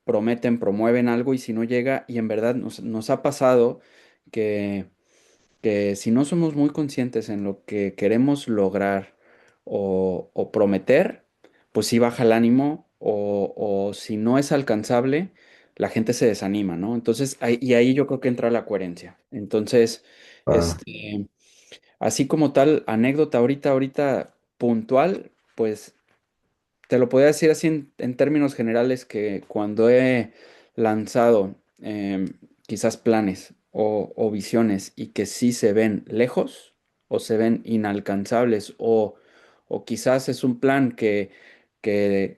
prometen, promueven algo y si no llega, y en verdad nos ha pasado que si no somos muy conscientes en lo que queremos lograr o prometer, pues sí baja el ánimo o si no es alcanzable, la gente se desanima, ¿no? Entonces, y ahí yo creo que entra la coherencia. Entonces, Ah, así como tal, anécdota ahorita puntual, pues te lo podría decir así en términos generales que cuando he lanzado quizás planes o visiones y que sí se ven lejos o se ven inalcanzables o quizás es un plan que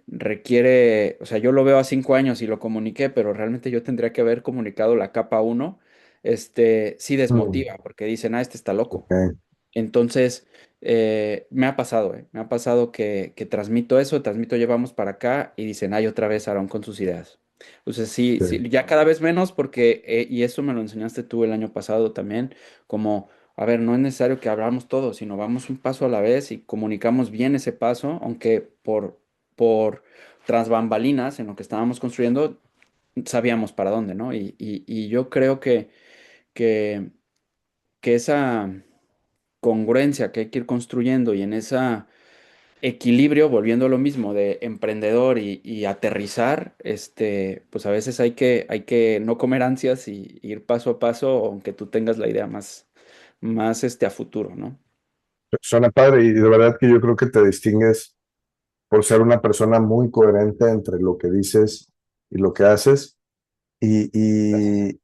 requiere, o sea, yo lo veo a 5 años y lo comuniqué, pero realmente yo tendría que haber comunicado la capa uno, sí mm, desmotiva porque dicen, este está loco. ok, Entonces, me ha pasado que transmito eso, transmito llevamos para acá y dicen, ay, otra vez Aarón con sus ideas. Entonces, sí, sí, sí. ya cada vez menos porque, y eso me lo enseñaste tú el año pasado también, como, a ver, no es necesario que hablamos todo, sino vamos un paso a la vez y comunicamos bien ese paso, aunque por tras bambalinas en lo que estábamos construyendo, sabíamos para dónde, ¿no? Y yo creo que, que esa congruencia que hay que ir construyendo y en ese equilibrio, volviendo a lo mismo de emprendedor y aterrizar, pues a veces hay que no comer ansias y ir paso a paso, aunque tú tengas la idea más a futuro, ¿no? Suena padre y de verdad que yo creo que te distingues por ser una persona muy coherente entre lo que dices y lo que haces. Y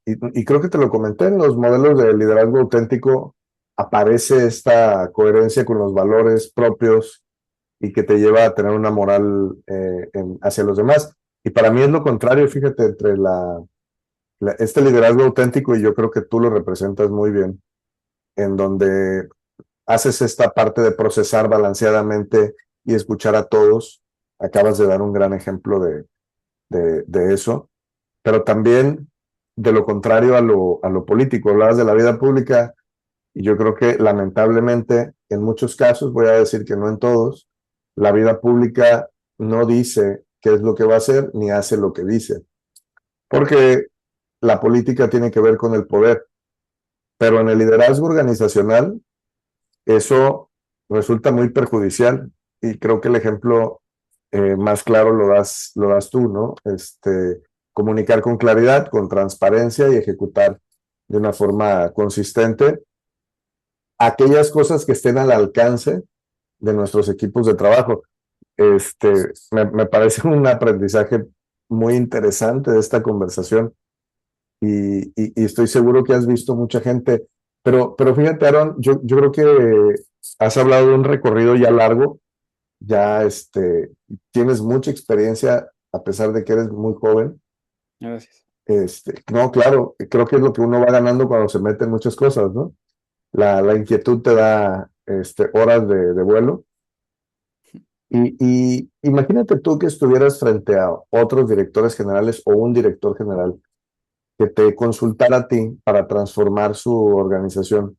creo que te lo comenté, en los modelos de liderazgo auténtico aparece esta coherencia con los valores propios y que te lleva a tener una moral hacia los demás. Y para mí es lo contrario, fíjate, entre este liderazgo auténtico y yo creo que tú lo representas muy bien, en donde haces esta parte de procesar balanceadamente y escuchar a todos. Acabas de dar un gran ejemplo de eso, pero también de lo contrario a lo político. Hablabas de la vida pública y yo creo que lamentablemente en muchos casos, voy a decir que no en todos, la vida pública no dice qué es lo que va a hacer ni hace lo que dice, porque la política tiene que ver con el poder, pero en el liderazgo organizacional eso resulta muy perjudicial y creo que el ejemplo más claro lo das tú, ¿no? Comunicar con claridad, con transparencia y ejecutar de una forma consistente aquellas cosas que estén al alcance de nuestros equipos de trabajo. Me parece un aprendizaje muy interesante de esta conversación y estoy seguro que has visto mucha gente, pero fíjate, Aaron, yo creo que has hablado de un recorrido ya largo, ya tienes mucha experiencia a pesar de que eres muy joven. Gracias. No, claro, creo que es lo que uno va ganando cuando se mete en muchas cosas, ¿no? La inquietud te da horas de vuelo. Y imagínate tú que estuvieras frente a otros directores generales o un director general que te consultara a ti para transformar su organización.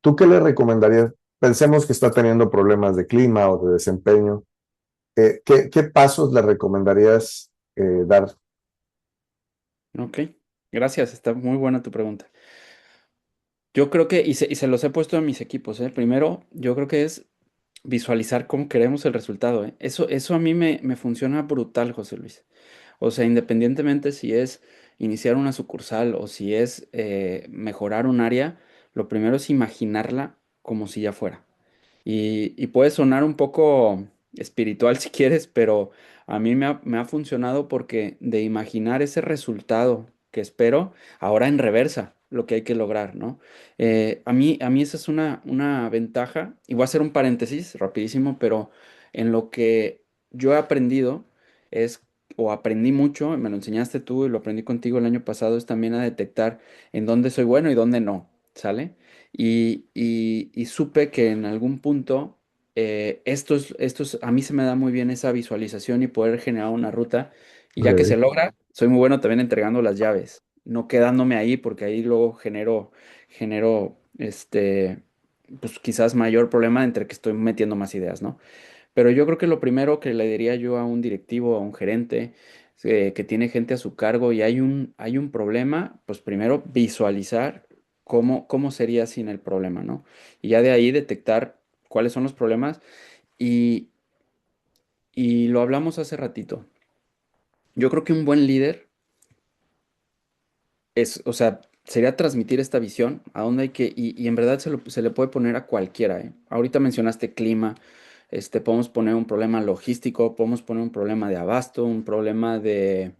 ¿Tú qué le recomendarías? Pensemos que está teniendo problemas de clima o de desempeño. ¿Qué pasos le recomendarías dar? Ok, gracias, está muy buena tu pregunta. Yo creo que, y se los he puesto a mis equipos, ¿eh? Primero, yo creo que es visualizar cómo queremos el resultado, ¿eh? Eso a mí me funciona brutal, José Luis. O sea, independientemente si es iniciar una sucursal o si es mejorar un área, lo primero es imaginarla como si ya fuera. Y puede sonar un poco espiritual si quieres, pero a mí me ha funcionado porque de imaginar ese resultado que espero, ahora en reversa, lo que hay que lograr, ¿no? A mí esa es una ventaja, y voy a hacer un paréntesis rapidísimo, pero en lo que yo he aprendido es, o aprendí mucho, me lo enseñaste tú y lo aprendí contigo el año pasado, es también a detectar en dónde soy bueno y dónde no, ¿sale? Y supe que en algún punto a mí se me da muy bien esa visualización y poder generar una ruta. Y ya que se Ok, logra, soy muy bueno también entregando las llaves, no quedándome ahí porque ahí luego genero, pues quizás mayor problema entre que estoy metiendo más ideas, ¿no? Pero yo creo que lo primero que le diría yo a un directivo, a un gerente que tiene gente a su cargo y hay un problema, pues primero visualizar cómo sería sin el problema, ¿no? Y ya de ahí detectar cuáles son los problemas y, y lo hablamos hace ratito. Yo creo que un buen líder o sea, sería transmitir esta visión a dónde hay que, y en verdad se le puede poner a cualquiera, ¿eh? Ahorita mencionaste clima, podemos poner un problema logístico, podemos poner un problema de abasto, un problema de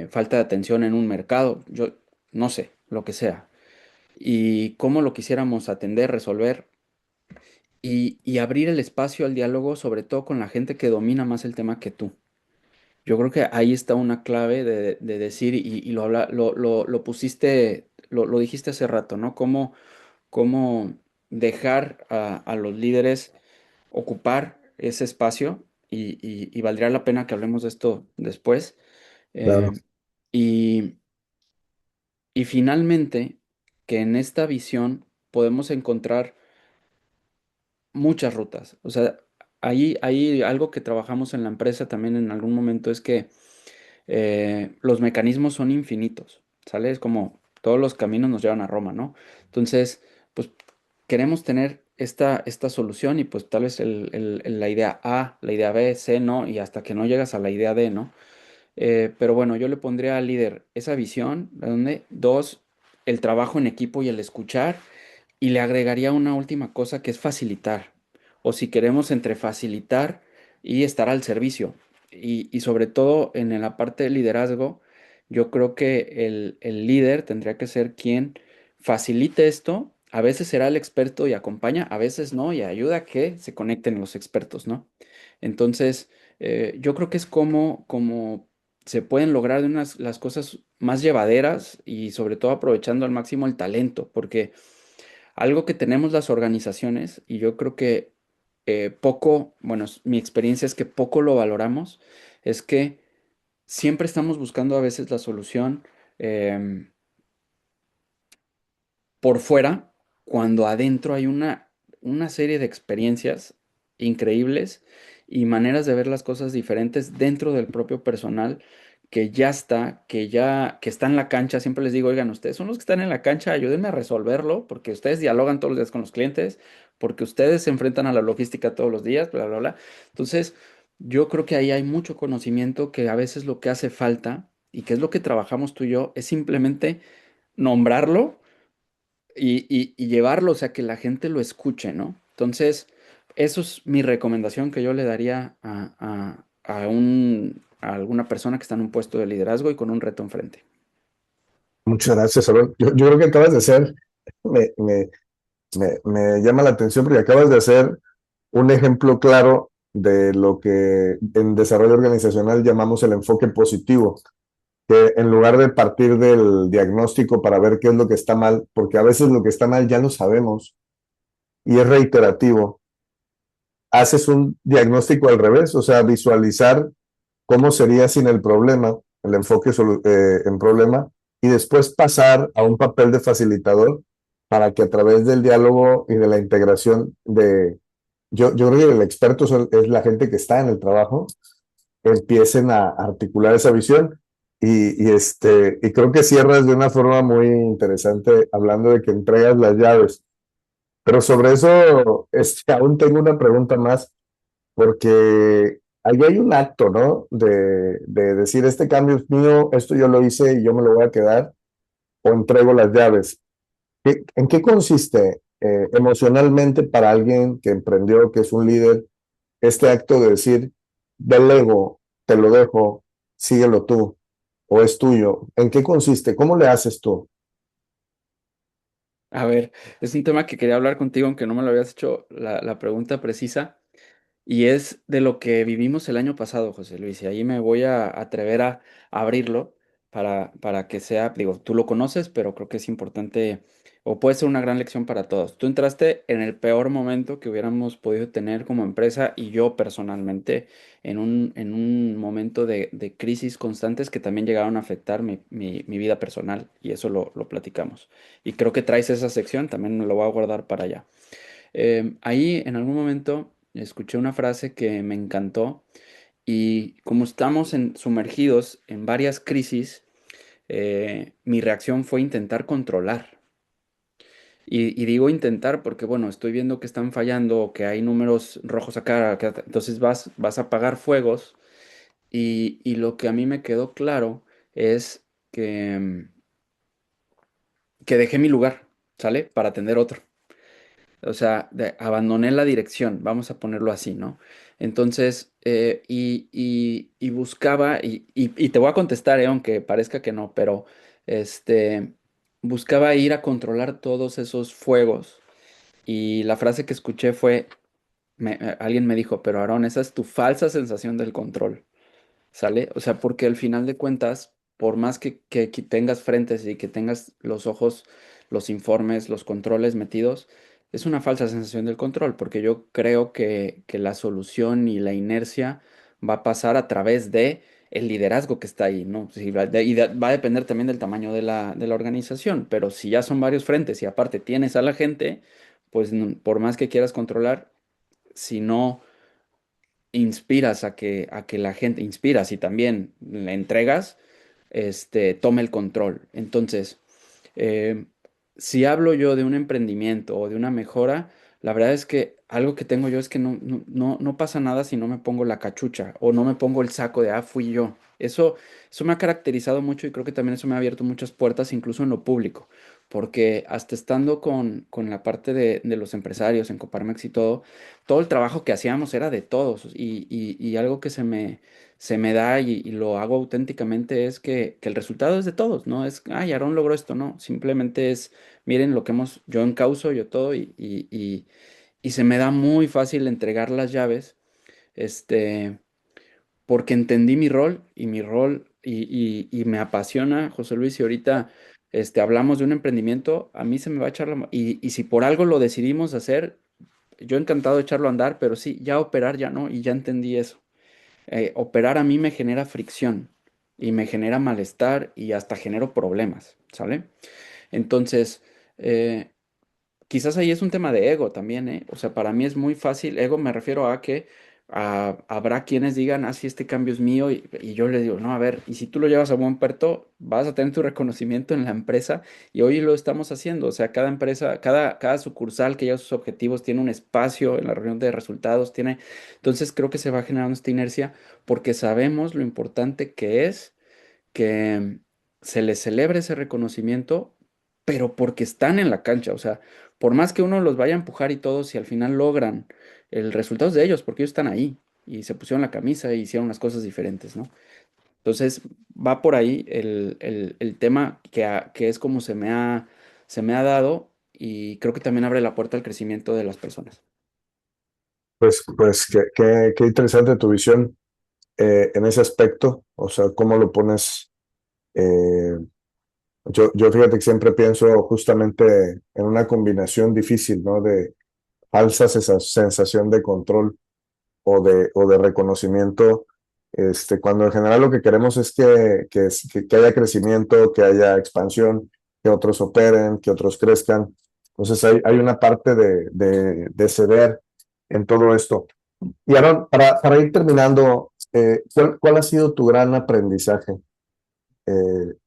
falta de atención en un mercado, yo no sé, lo que sea. Y cómo lo quisiéramos atender, resolver y abrir el espacio al diálogo, sobre todo con la gente que domina más el tema que tú. Yo creo que ahí está una clave de decir, y lo pusiste, lo dijiste hace rato, ¿no? Cómo dejar a los líderes ocupar ese espacio, y valdría la pena que hablemos de esto después. claro, Eh, y, y finalmente, que en esta visión podemos encontrar muchas rutas. O sea, ahí algo que trabajamos en la empresa también en algún momento es que los mecanismos son infinitos, ¿sale? Es como todos los caminos nos llevan a Roma, ¿no? Entonces, pues queremos tener esta solución y pues tal vez la idea A, la idea B, C, ¿no? Y hasta que no llegas a la idea D, ¿no? Pero bueno, yo le pondría al líder esa visión, ¿de dónde? Dos, el trabajo en equipo y el escuchar, y le agregaría una última cosa que es facilitar, o si queremos entre facilitar y estar al servicio. Y sobre todo en la parte de liderazgo, yo creo que el líder tendría que ser quien facilite esto. A veces será el experto y acompaña, a veces no, y ayuda a que se conecten los expertos, ¿no? Entonces, yo creo que es como se pueden lograr las cosas más llevaderas y sobre todo aprovechando al máximo el talento, porque algo que tenemos las organizaciones, y yo creo que poco, bueno, mi experiencia es que poco lo valoramos, es que siempre estamos buscando a veces la solución em, por fuera, cuando adentro hay una serie de experiencias increíbles y maneras de ver las cosas diferentes dentro del propio personal que está en la cancha. Siempre les digo, oigan, ustedes son los que están en la cancha, ayúdenme a resolverlo, porque ustedes dialogan todos los días con los clientes, porque ustedes se enfrentan a la logística todos los días, bla, bla, bla. Entonces, yo creo que ahí hay mucho conocimiento que a veces lo que hace falta, y que es lo que trabajamos tú y yo, es simplemente nombrarlo y llevarlo, o sea, que la gente lo escuche, ¿no? Entonces, eso es mi recomendación que yo le daría a alguna persona que está en un puesto de liderazgo y con un reto enfrente. Muchas gracias, Aaron. Yo creo que acabas de hacer, me, me, me llama la atención porque acabas de hacer un ejemplo claro de lo que en desarrollo organizacional llamamos el enfoque positivo, que en lugar de partir del diagnóstico para ver qué es lo que está mal, porque a veces lo que está mal ya lo sabemos y es reiterativo, haces un diagnóstico al revés, o sea, visualizar cómo sería sin el problema, el enfoque en problema, y después pasar a un papel de facilitador para que a través del diálogo y de la integración yo creo que el experto es la gente que está en el trabajo, empiecen a articular esa visión. Y creo que cierras de una forma muy interesante hablando de que entregas las llaves. Pero sobre eso, aún tengo una pregunta más, porque ahí hay un acto, ¿no? De decir, este cambio es mío, esto yo lo hice y yo me lo voy a quedar, o entrego las llaves. ¿En qué consiste emocionalmente para alguien que emprendió, que es un líder, este acto de decir, delego, te lo dejo, síguelo tú, o es tuyo? ¿En qué consiste? ¿Cómo le haces tú? A ver, es un tema que quería hablar contigo, aunque no me lo habías hecho la pregunta precisa. Y es de lo que vivimos el año pasado, José Luis, y ahí me voy a atrever a abrirlo para que sea, digo, tú lo conoces, pero creo que es importante o puede ser una gran lección para todos. Tú entraste en el peor momento que hubiéramos podido tener como empresa y yo personalmente en un momento de crisis constantes que también llegaron a afectar mi vida personal y eso lo platicamos. Y creo que traes esa sección, también me lo voy a guardar para allá. Ahí en algún momento escuché una frase que me encantó y como estamos sumergidos en varias crisis, mi reacción fue intentar controlar. Y digo intentar porque, bueno, estoy viendo que están fallando o que hay números rojos acá, entonces vas a apagar fuegos y lo que a mí me quedó claro es que dejé mi lugar, ¿sale? Para atender otro. O sea, abandoné la dirección, vamos a ponerlo así, ¿no? Entonces, y buscaba, y te voy a contestar, aunque parezca que no, pero este, buscaba ir a controlar todos esos fuegos. Y la frase que escuché fue, alguien me dijo, pero Aarón, esa es tu falsa sensación del control. ¿Sale? O sea, porque al final de cuentas, por más que tengas frentes y que tengas los ojos, los informes, los controles metidos, es una falsa sensación del control, porque yo creo que la solución y la inercia va a pasar a través de el liderazgo que está ahí, ¿no? Sí, va a depender también del tamaño de la organización, pero si ya son varios frentes y aparte tienes a la gente, pues por más que quieras controlar, si no inspiras a que la gente, inspiras y también le entregas, tome el control. Entonces, eh, si hablo yo de un emprendimiento o de una mejora, la verdad es que algo que tengo yo es que no pasa nada si no me pongo la cachucha o no me pongo el saco de, fui yo. Eso me ha caracterizado mucho y creo que también eso me ha abierto muchas puertas, incluso en lo público, porque hasta estando con la parte de los empresarios en Coparmex y todo el trabajo que hacíamos era de todos y algo que se me da y lo hago auténticamente es que el resultado es de todos, no es, ay, Aarón logró esto, no, simplemente es, miren lo que yo encauzo, yo todo y se me da muy fácil entregar las llaves, este, porque entendí mi rol y me apasiona, José Luis, y ahorita hablamos de un emprendimiento, a mí se me va a echar y si por algo lo decidimos hacer, yo encantado de echarlo a andar, pero sí, ya operar ya no, y ya entendí eso. Operar a mí me genera fricción y me genera malestar y hasta genero problemas, ¿sale? Entonces, eh, quizás ahí es un tema de ego también, ¿eh? O sea, para mí es muy fácil, ego me refiero a que habrá quienes digan, si este cambio es mío y yo le digo, no, a ver, y si tú lo llevas a buen puerto, vas a tener tu reconocimiento en la empresa y hoy lo estamos haciendo, o sea, cada empresa, cada sucursal que lleva sus objetivos tiene un espacio en la reunión de resultados, entonces creo que se va generando esta inercia porque sabemos lo importante que es que se le celebre ese reconocimiento pero porque están en la cancha. O sea, por más que uno los vaya a empujar y todo, si al final logran el resultado es de ellos, porque ellos están ahí y se pusieron la camisa y hicieron las cosas diferentes, ¿no? Entonces, va por ahí el tema que es como se me ha dado y creo que también abre la puerta al crecimiento de las personas. Pues qué interesante tu visión en ese aspecto, o sea, cómo lo pones. eh, yo fíjate que siempre pienso justamente en una combinación difícil, ¿no? De falsa sensación de control o de reconocimiento, cuando en general lo que queremos es que haya crecimiento, que haya expansión, que otros operen, que otros crezcan. Entonces hay una parte de ceder en todo esto. Y Aaron, para ir terminando, ¿cuál ha sido tu gran aprendizaje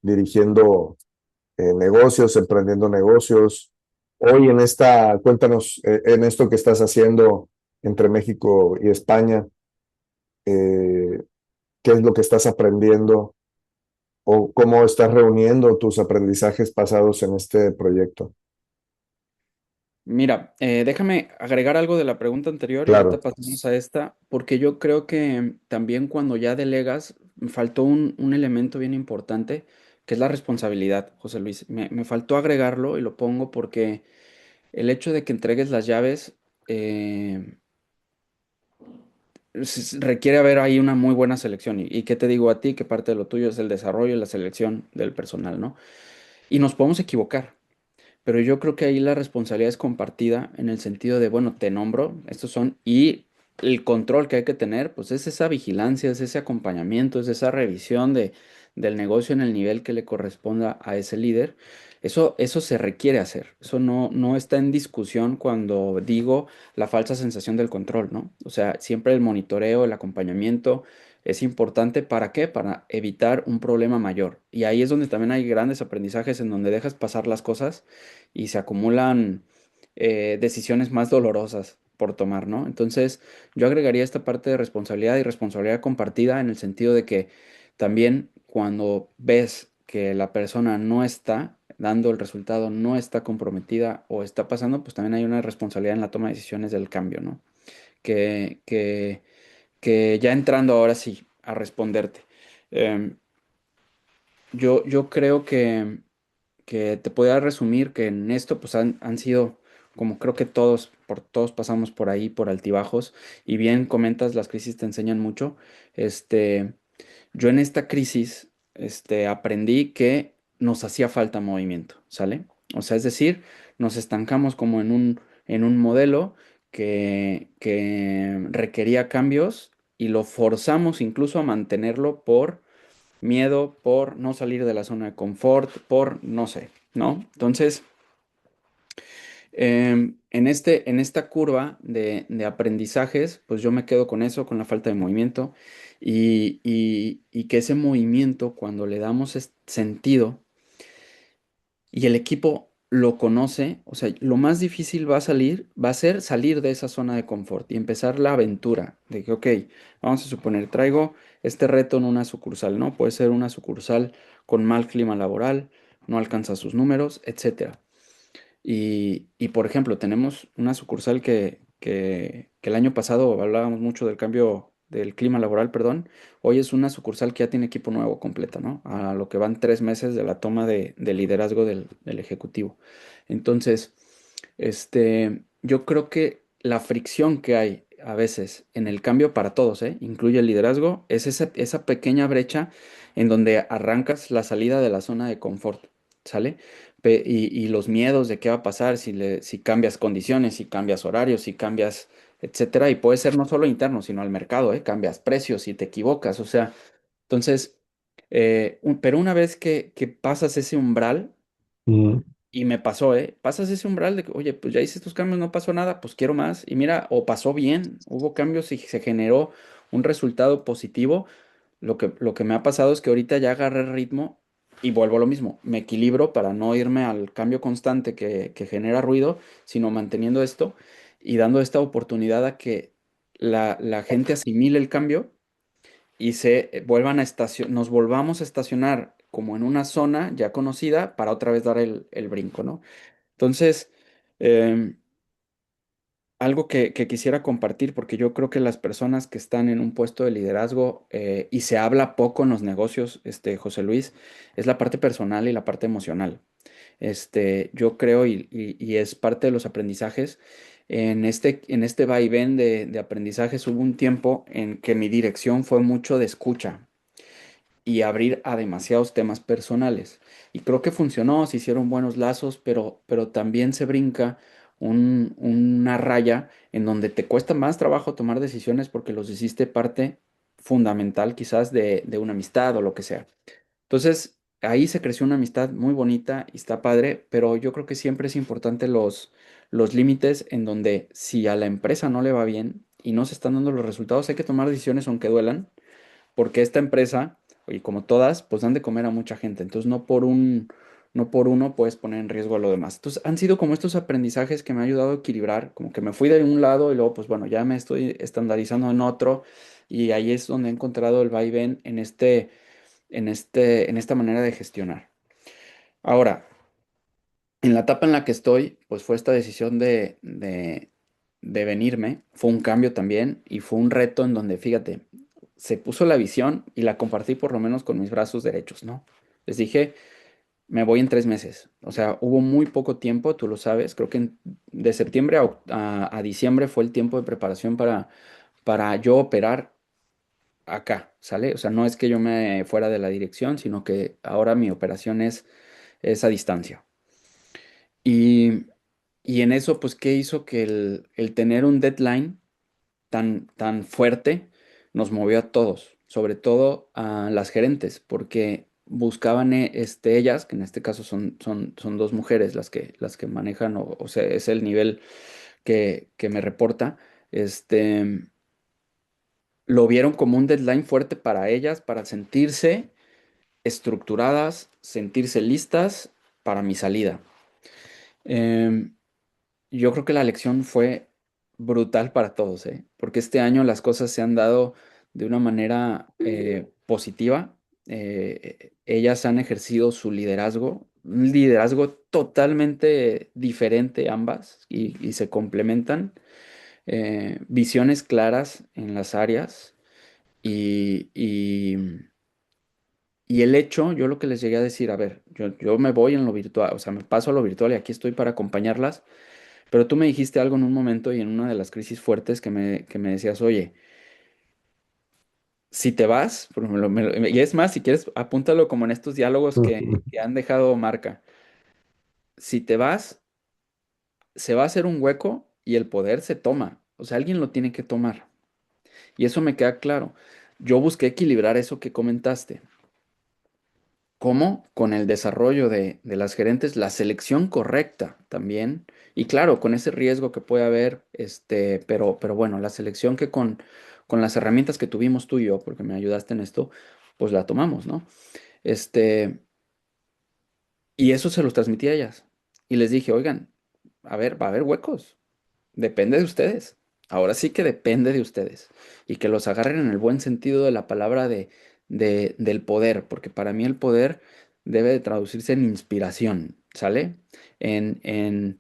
dirigiendo negocios, emprendiendo negocios? Hoy cuéntanos en esto que estás haciendo entre México y España, eh, qué es lo que estás aprendiendo o cómo estás reuniendo tus aprendizajes pasados en este proyecto. Mira, déjame agregar algo de la pregunta anterior y ahorita Claro. pasamos a esta, porque yo creo que también cuando ya delegas, me faltó un elemento bien importante, que es la responsabilidad, José Luis. Me faltó agregarlo y lo pongo porque el hecho de que entregues las llaves requiere haber ahí una muy buena selección. Y qué te digo a ti, que parte de lo tuyo es el desarrollo y la selección del personal, ¿no? Y nos podemos equivocar. Pero yo creo que ahí la responsabilidad es compartida en el sentido de, bueno, te nombro, estos son, y el control que hay que tener, pues es esa vigilancia, es ese acompañamiento, es esa revisión del negocio en el nivel que le corresponda a ese líder. Eso se requiere hacer. Eso no está en discusión cuando digo la falsa sensación del control, ¿no? O sea, siempre el monitoreo, el acompañamiento es importante. ¿Para qué? Para evitar un problema mayor. Y ahí es donde también hay grandes aprendizajes en donde dejas pasar las cosas y se acumulan decisiones más dolorosas por tomar, ¿no? Entonces, yo agregaría esta parte de responsabilidad y responsabilidad compartida en el sentido de que también cuando ves que la persona no está dando el resultado, no está comprometida o está pasando, pues también hay una responsabilidad en la toma de decisiones del cambio, ¿no? Que, que, que ya entrando ahora sí a responderte. em, yo creo que te podría resumir que en esto pues han sido, como creo que todos pasamos por ahí, por altibajos, y bien comentas, las crisis te enseñan mucho. Este, yo en esta crisis, aprendí que nos hacía falta movimiento, ¿sale? O sea, es decir, nos estancamos como en un modelo que requería cambios y lo forzamos incluso a mantenerlo por miedo, por no salir de la zona de confort, por no sé, ¿no? Entonces, en esta curva de aprendizajes, pues yo me quedo con eso, con la falta de movimiento y que ese movimiento, cuando le damos sentido y el equipo lo conoce, o sea, lo más difícil va a ser salir de esa zona de confort y empezar la aventura de que, ok, vamos a suponer, traigo este reto en una sucursal, ¿no? Puede ser una sucursal con mal clima laboral, no alcanza sus números, etcétera. Por ejemplo, tenemos una sucursal que el año pasado hablábamos mucho del cambio del clima laboral, perdón. Hoy es una sucursal que ya tiene equipo nuevo completo, ¿no? A lo que van 3 meses de la toma de liderazgo del ejecutivo. Entonces, yo creo que la fricción que hay a veces en el cambio para todos, ¿eh? Incluye el liderazgo, es esa pequeña brecha en donde arrancas la salida de la zona de confort, ¿sale? Y los miedos de qué va a pasar si cambias condiciones, si cambias horarios, si cambias, etcétera. Y puede ser no solo interno, sino al mercado, ¿eh? Cambias precios si te equivocas. O sea, entonces, pero una vez que pasas ese umbral, Mm. y me pasó, ¿eh? Pasas ese umbral de que, oye, pues ya hice estos cambios, no pasó nada, pues quiero más. Y mira, o pasó bien, hubo cambios y se generó un resultado positivo. Lo que me ha pasado es que ahorita ya agarré ritmo y vuelvo a lo mismo. Me equilibro para no irme al cambio constante que genera ruido, sino manteniendo esto y dando esta oportunidad a que la gente asimile el cambio y nos volvamos a estacionar como en una zona ya conocida para otra vez dar el brinco, ¿no? Entonces, em, algo que quisiera compartir, porque yo creo que las personas que están en un puesto de liderazgo y se habla poco en los negocios, José Luis, es la parte personal y la parte emocional. Yo creo y es parte de los aprendizajes. En este vaivén de aprendizajes hubo un tiempo en que mi dirección fue mucho de escucha y abrir a demasiados temas personales. Y creo que funcionó, se hicieron buenos lazos, pero también se brinca una raya en donde te cuesta más trabajo tomar decisiones porque los hiciste parte fundamental quizás de una amistad o lo que sea. Entonces, ahí se creció una amistad muy bonita y está padre, pero yo creo que siempre es importante los límites en donde si a la empresa no le va bien y no se están dando los resultados, hay que tomar decisiones aunque duelan porque esta empresa, y como todas, pues dan de comer a mucha gente, entonces no por uno puedes poner en riesgo a lo demás. Entonces han sido como estos aprendizajes que me han ayudado a equilibrar, como que me fui de un lado y luego, pues bueno, ya me estoy estandarizando en otro, y ahí es donde he encontrado el vaivén en esta manera de gestionar. Ahora, en la etapa en la que estoy, pues fue esta decisión de venirme, fue un cambio también y fue un reto en donde, fíjate, se puso la visión y la compartí por lo menos con mis brazos derechos, ¿no? Les dije, me voy en 3 meses. O sea, hubo muy poco tiempo, tú lo sabes, creo que de septiembre a diciembre fue el tiempo de preparación para yo operar acá, ¿sale? O sea, no es que yo me fuera de la dirección, sino que ahora mi operación es a distancia. Y, y en eso, pues, ¿qué hizo que el tener un deadline tan fuerte nos movió a todos, sobre todo a las gerentes, porque buscaban ellas, que en este caso son dos mujeres las que manejan, o sea, es el nivel que me reporta, este, lo vieron como un deadline fuerte para ellas, para sentirse estructuradas, sentirse listas para mi salida. Em, Yo creo que la lección fue brutal para todos, ¿eh? Porque este año las cosas se han dado de una manera positiva. Ellas han ejercido su liderazgo, un liderazgo totalmente diferente ambas y se complementan. Visiones claras en las áreas y, y, y el hecho, yo lo que les llegué a decir, a ver, yo me voy en lo virtual, o sea, me paso a lo virtual y aquí estoy para acompañarlas, pero tú me dijiste algo en un momento y en una de las crisis fuertes que me decías, oye, si te vas, por ejemplo, y es más, si quieres, apúntalo como en estos diálogos que han dejado marca. Si te vas, se va a hacer un hueco y el poder se toma. O sea, alguien lo tiene que tomar. Y eso me queda claro. Yo busqué equilibrar eso que comentaste. ¿Cómo? Con el desarrollo de las gerentes, la selección correcta también. Y claro, con ese riesgo que puede haber, pero bueno, la selección que con las herramientas que tuvimos tú y yo, porque me ayudaste en esto, pues la tomamos, ¿no? Este, y eso se los transmití a ellas. Y les dije, oigan, a ver, va a haber huecos. Depende de ustedes. Ahora sí que depende de ustedes. Y que los agarren en el buen sentido de la palabra del poder, porque para mí el poder debe de traducirse en inspiración, ¿sale? En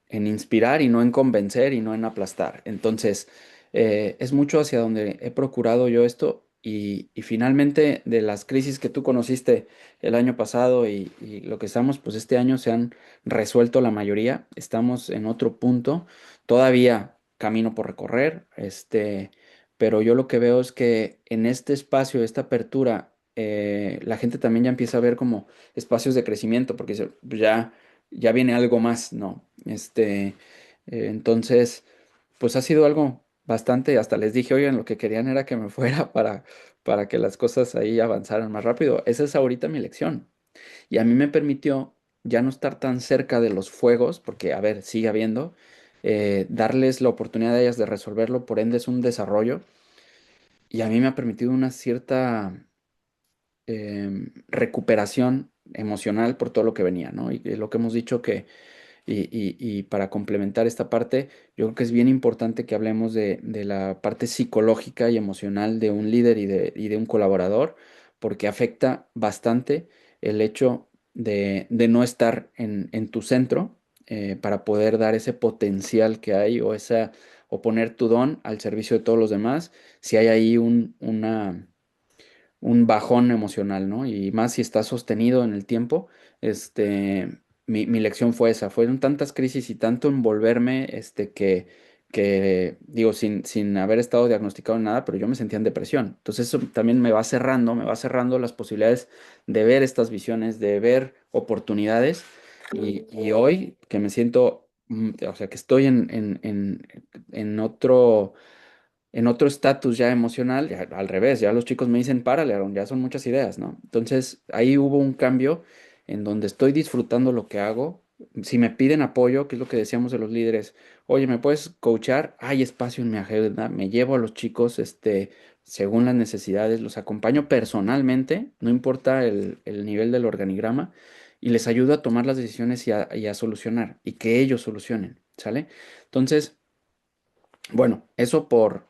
inspirar y no en convencer y no en aplastar. Entonces, es mucho hacia donde he procurado yo esto y finalmente de las crisis que tú conociste el año pasado y lo que estamos, pues este año se han resuelto la mayoría, estamos en otro punto, todavía camino por recorrer, pero yo lo que veo es que en este espacio, esta apertura, la gente también ya empieza a ver como espacios de crecimiento, porque dice, "Pues ya viene algo más, ¿no? Entonces, pues ha sido algo bastante, hasta les dije, oigan, lo que querían era que me fuera para que las cosas ahí avanzaran más rápido. Esa es ahorita mi lección. Y a mí me permitió ya no estar tan cerca de los fuegos, porque, a ver, sigue habiendo, darles la oportunidad a ellas de resolverlo, por ende es un desarrollo, y a mí me ha permitido una cierta recuperación emocional por todo lo que venía, ¿no? Y lo que hemos dicho y para complementar esta parte, yo creo que es bien importante que hablemos de la parte psicológica y emocional de un líder y de un colaborador, porque afecta bastante el hecho de no estar en tu centro para poder dar ese potencial que hay o poner tu don al servicio de todos los demás, si hay ahí un bajón emocional, ¿no? Y más si está sostenido en el tiempo, mi lección fue esa, fueron tantas crisis y tanto envolverme, digo, sin haber estado diagnosticado en nada, pero yo me sentía en depresión. Entonces eso también me va cerrando las posibilidades de ver estas visiones, de ver oportunidades. Y hoy que me siento, o sea, que estoy en otro estatus ya emocional, al revés, ya los chicos me dicen, párale, Aaron, ya son muchas ideas, ¿no? Entonces ahí hubo un cambio en donde estoy disfrutando lo que hago. Si me piden apoyo, que es lo que decíamos de los líderes, oye, ¿me puedes coachar? Hay espacio en mi agenda, me llevo a los chicos, según las necesidades, los acompaño personalmente, no importa el nivel del organigrama, y les ayudo a tomar las decisiones y a solucionar, y que ellos solucionen, ¿sale? Entonces, bueno, eso por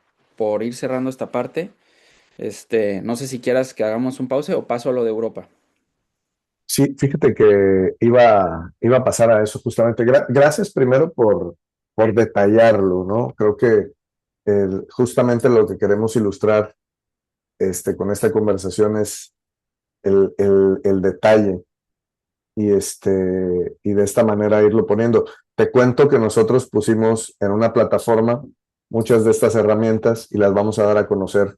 ir cerrando esta parte. No sé si quieras que hagamos un pause o paso a lo de Europa. Sí, fíjate que iba a pasar a eso justamente. Gracias primero por detallarlo, ¿no? Creo que justamente lo que queremos ilustrar con esta conversación es el detalle y de esta manera irlo poniendo. Te cuento que nosotros pusimos en una plataforma muchas de estas herramientas y las vamos a dar a conocer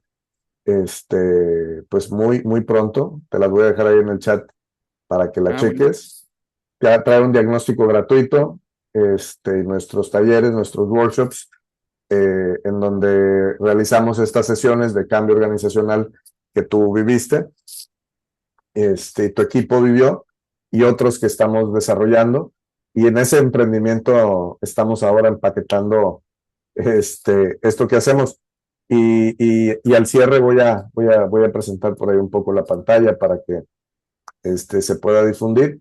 pues muy pronto. Te las voy a dejar ahí en el chat para que la Ah, bueno. cheques. Ya trae un diagnóstico gratuito, nuestros talleres, nuestros workshops, en donde realizamos estas sesiones de cambio organizacional que tú viviste, tu equipo vivió y otros que estamos desarrollando. Y en ese emprendimiento estamos ahora empaquetando esto que hacemos. Y al cierre voy a presentar por ahí un poco la pantalla para que se pueda difundir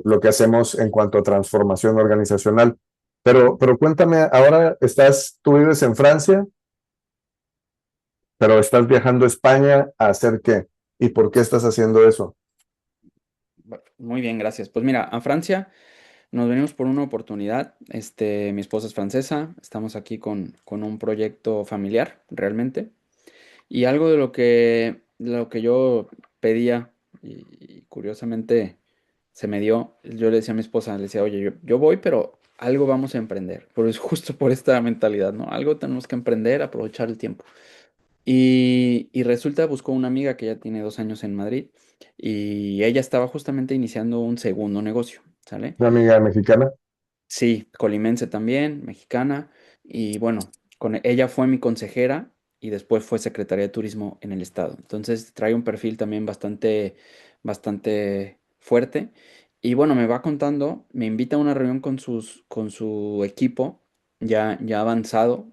lo que hacemos en cuanto a transformación organizacional. Pero cuéntame, ahora tú vives en Francia, pero estás viajando a España a hacer qué y por qué estás haciendo eso. Muy bien, gracias. Pues mira, a Francia nos venimos por una oportunidad. Mi esposa es francesa, estamos aquí con un proyecto familiar, realmente. Y algo de lo que yo pedía, y curiosamente se me dio, yo le decía a mi esposa, le decía, oye, yo voy, pero algo vamos a emprender. Por eso, justo por esta mentalidad, ¿no? Algo tenemos que emprender, aprovechar el tiempo. Y resulta, buscó una amiga que ya tiene 2 años en Madrid y ella estaba justamente iniciando un segundo negocio, ¿sale? Una amiga mexicana. Sí, colimense también, mexicana. Y bueno, ella fue mi consejera y después fue secretaria de turismo en el estado. Entonces trae un perfil también bastante, bastante fuerte. Y bueno, me va contando, me invita a una reunión con su equipo ya avanzado.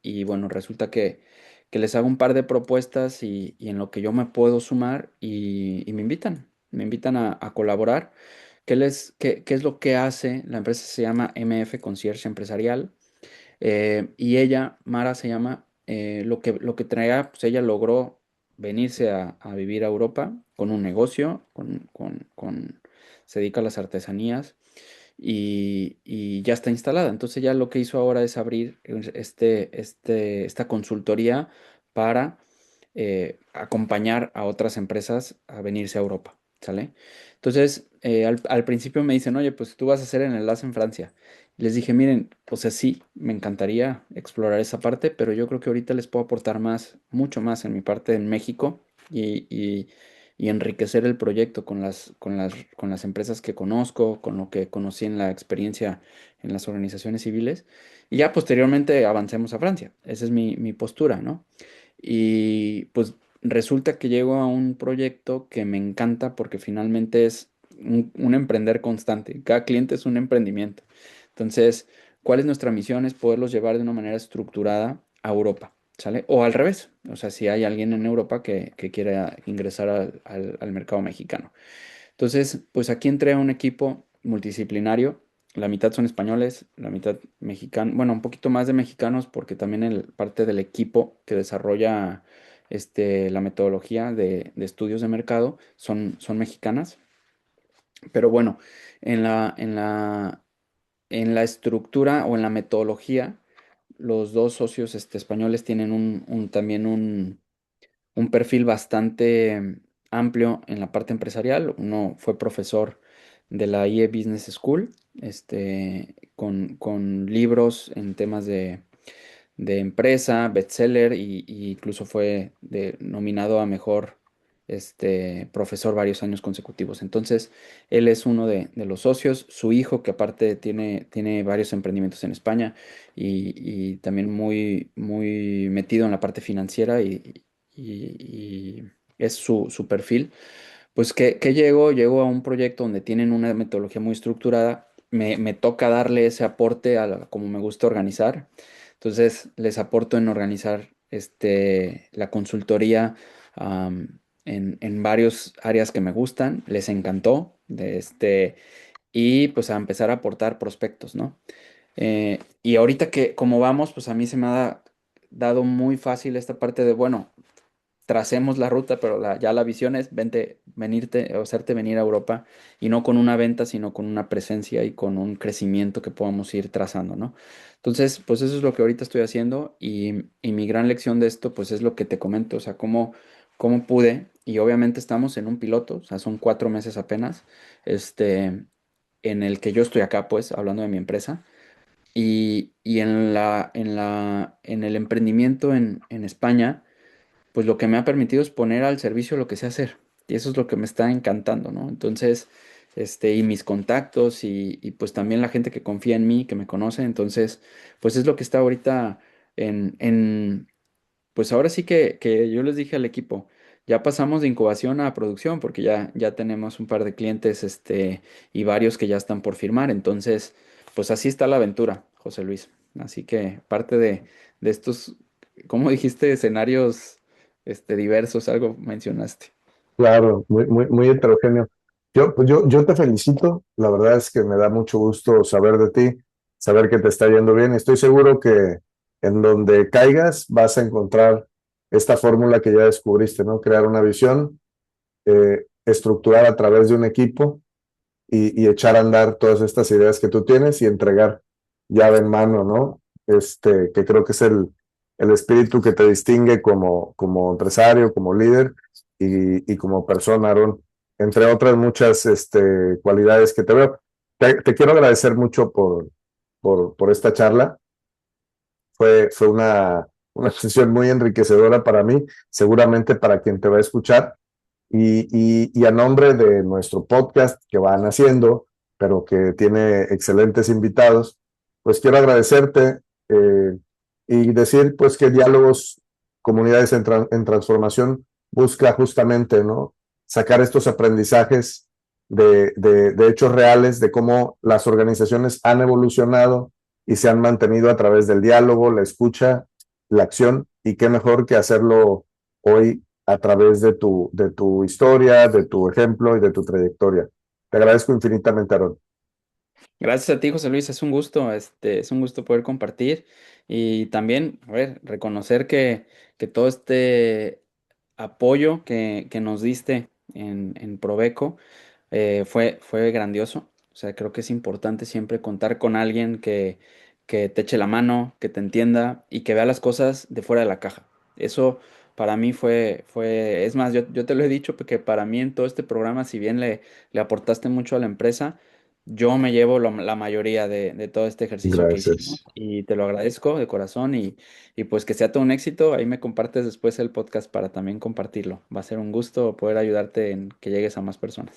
Y bueno, resulta que les hago un par de propuestas y en lo que yo me puedo sumar y me invitan a colaborar. ¿Qué es lo que hace? La empresa se llama MF Concierge Empresarial. Y ella, Mara se llama, lo que traía, pues ella logró venirse a vivir a Europa con un negocio, se dedica a las artesanías y ya está instalada. Entonces ya lo que hizo ahora es abrir esta consultoría para acompañar a otras empresas a venirse a Europa, ¿sale? Entonces, al principio me dicen, oye, pues tú vas a hacer el enlace en Francia. Les dije, miren, o sea, sí, me encantaría explorar esa parte, pero yo creo que ahorita les puedo aportar más, mucho más en mi parte en México y enriquecer el proyecto con las empresas que conozco, con lo que conocí en la experiencia en las organizaciones civiles. Y ya posteriormente avancemos a Francia. Esa es mi postura, ¿no? Y pues resulta que llego a un proyecto que me encanta porque finalmente es un emprender constante. Cada cliente es un emprendimiento. Entonces, ¿cuál es nuestra misión? Es poderlos llevar de una manera estructurada a Europa, ¿sale? O al revés. O sea, si hay alguien en Europa que quiera ingresar al mercado mexicano. Entonces, pues aquí entré a un equipo multidisciplinario. La mitad son españoles, la mitad mexicanos, bueno, un poquito más de mexicanos porque también parte del equipo que desarrolla la metodología de estudios de mercado son mexicanas. Pero bueno, en la estructura o en la metodología, los dos socios españoles tienen también un perfil bastante amplio en la parte empresarial. Uno fue profesor de la IE Business School, con libros en temas de empresa, bestseller, y incluso fue nominado a mejor profesor varios años consecutivos. Entonces, él es uno de los socios, su hijo, que aparte tiene varios emprendimientos en España y también muy, muy metido en la parte financiera y es su perfil. Pues que llego a un proyecto donde tienen una metodología muy estructurada, me toca darle ese aporte como me gusta organizar. Entonces les aporto en organizar la consultoría en varios áreas que me gustan, les encantó, y pues a empezar a aportar prospectos, ¿no? Y ahorita que como vamos, pues a mí se me ha dado muy fácil esta parte de, bueno, tracemos la ruta, pero ya la visión es venirte o hacerte venir a Europa, y no con una venta, sino con una presencia y con un crecimiento que podamos ir trazando, ¿no? Entonces, pues eso es lo que ahorita estoy haciendo, y mi gran lección de esto, pues es lo que te comento, o sea, cómo pude, y obviamente estamos en un piloto, o sea, son 4 meses apenas, este, en el que yo estoy acá, pues, hablando de mi empresa. Y en el emprendimiento en España, pues lo que me ha permitido es poner al servicio lo que sé hacer. Y eso es lo que me está encantando, ¿no? Entonces, y mis contactos y pues también la gente que confía en mí, que me conoce. Entonces, pues es lo que está ahorita pues ahora sí que yo les dije al equipo, ya pasamos de incubación a producción, porque ya tenemos un par de clientes, y varios que ya están por firmar. Entonces, pues así está la aventura, José Luis. Así que parte de estos, ¿cómo dijiste? Escenarios, diversos, algo mencionaste. Claro, muy, muy, muy heterogéneo. Yo te felicito. La verdad es que me da mucho gusto saber de ti, saber que te está yendo bien. Estoy seguro que en donde caigas vas a encontrar esta fórmula que ya descubriste, ¿no? Crear una visión, estructurar a través de un equipo y echar a andar todas estas ideas que tú tienes y entregar llave en mano, ¿no? Que creo que es el espíritu que te distingue como empresario, como líder y como persona, Aaron, entre otras muchas cualidades que te veo. Te quiero agradecer mucho por esta charla. Fue una sesión muy enriquecedora para mí, seguramente para quien te va a escuchar. Y a nombre de nuestro podcast que van haciendo, pero que tiene excelentes invitados, pues quiero agradecerte y decir pues que Diálogos Comunidades en Transformación busca justamente, ¿no? Sacar estos aprendizajes de hechos reales, de cómo las organizaciones han evolucionado y se han mantenido a través del diálogo, la escucha, la acción, y qué mejor que hacerlo hoy a través de tu historia, de tu ejemplo y de tu trayectoria. Te agradezco infinitamente, Aaron. Gracias a ti, José Luis, es un gusto, es un gusto poder compartir y también, a ver, reconocer que todo este apoyo que nos diste en Proveco, fue grandioso. O sea, creo que es importante siempre contar con alguien que te eche la mano, que te entienda y que vea las cosas de fuera de la caja. Eso para mí es más, yo te lo he dicho, porque para mí en todo este programa, si bien le aportaste mucho a la empresa, yo me llevo la mayoría de todo este ejercicio que hicimos, Gracias. y te lo agradezco de corazón, y pues que sea todo un éxito. Ahí me compartes después el podcast para también compartirlo. Va a ser un gusto poder ayudarte en que llegues a más personas.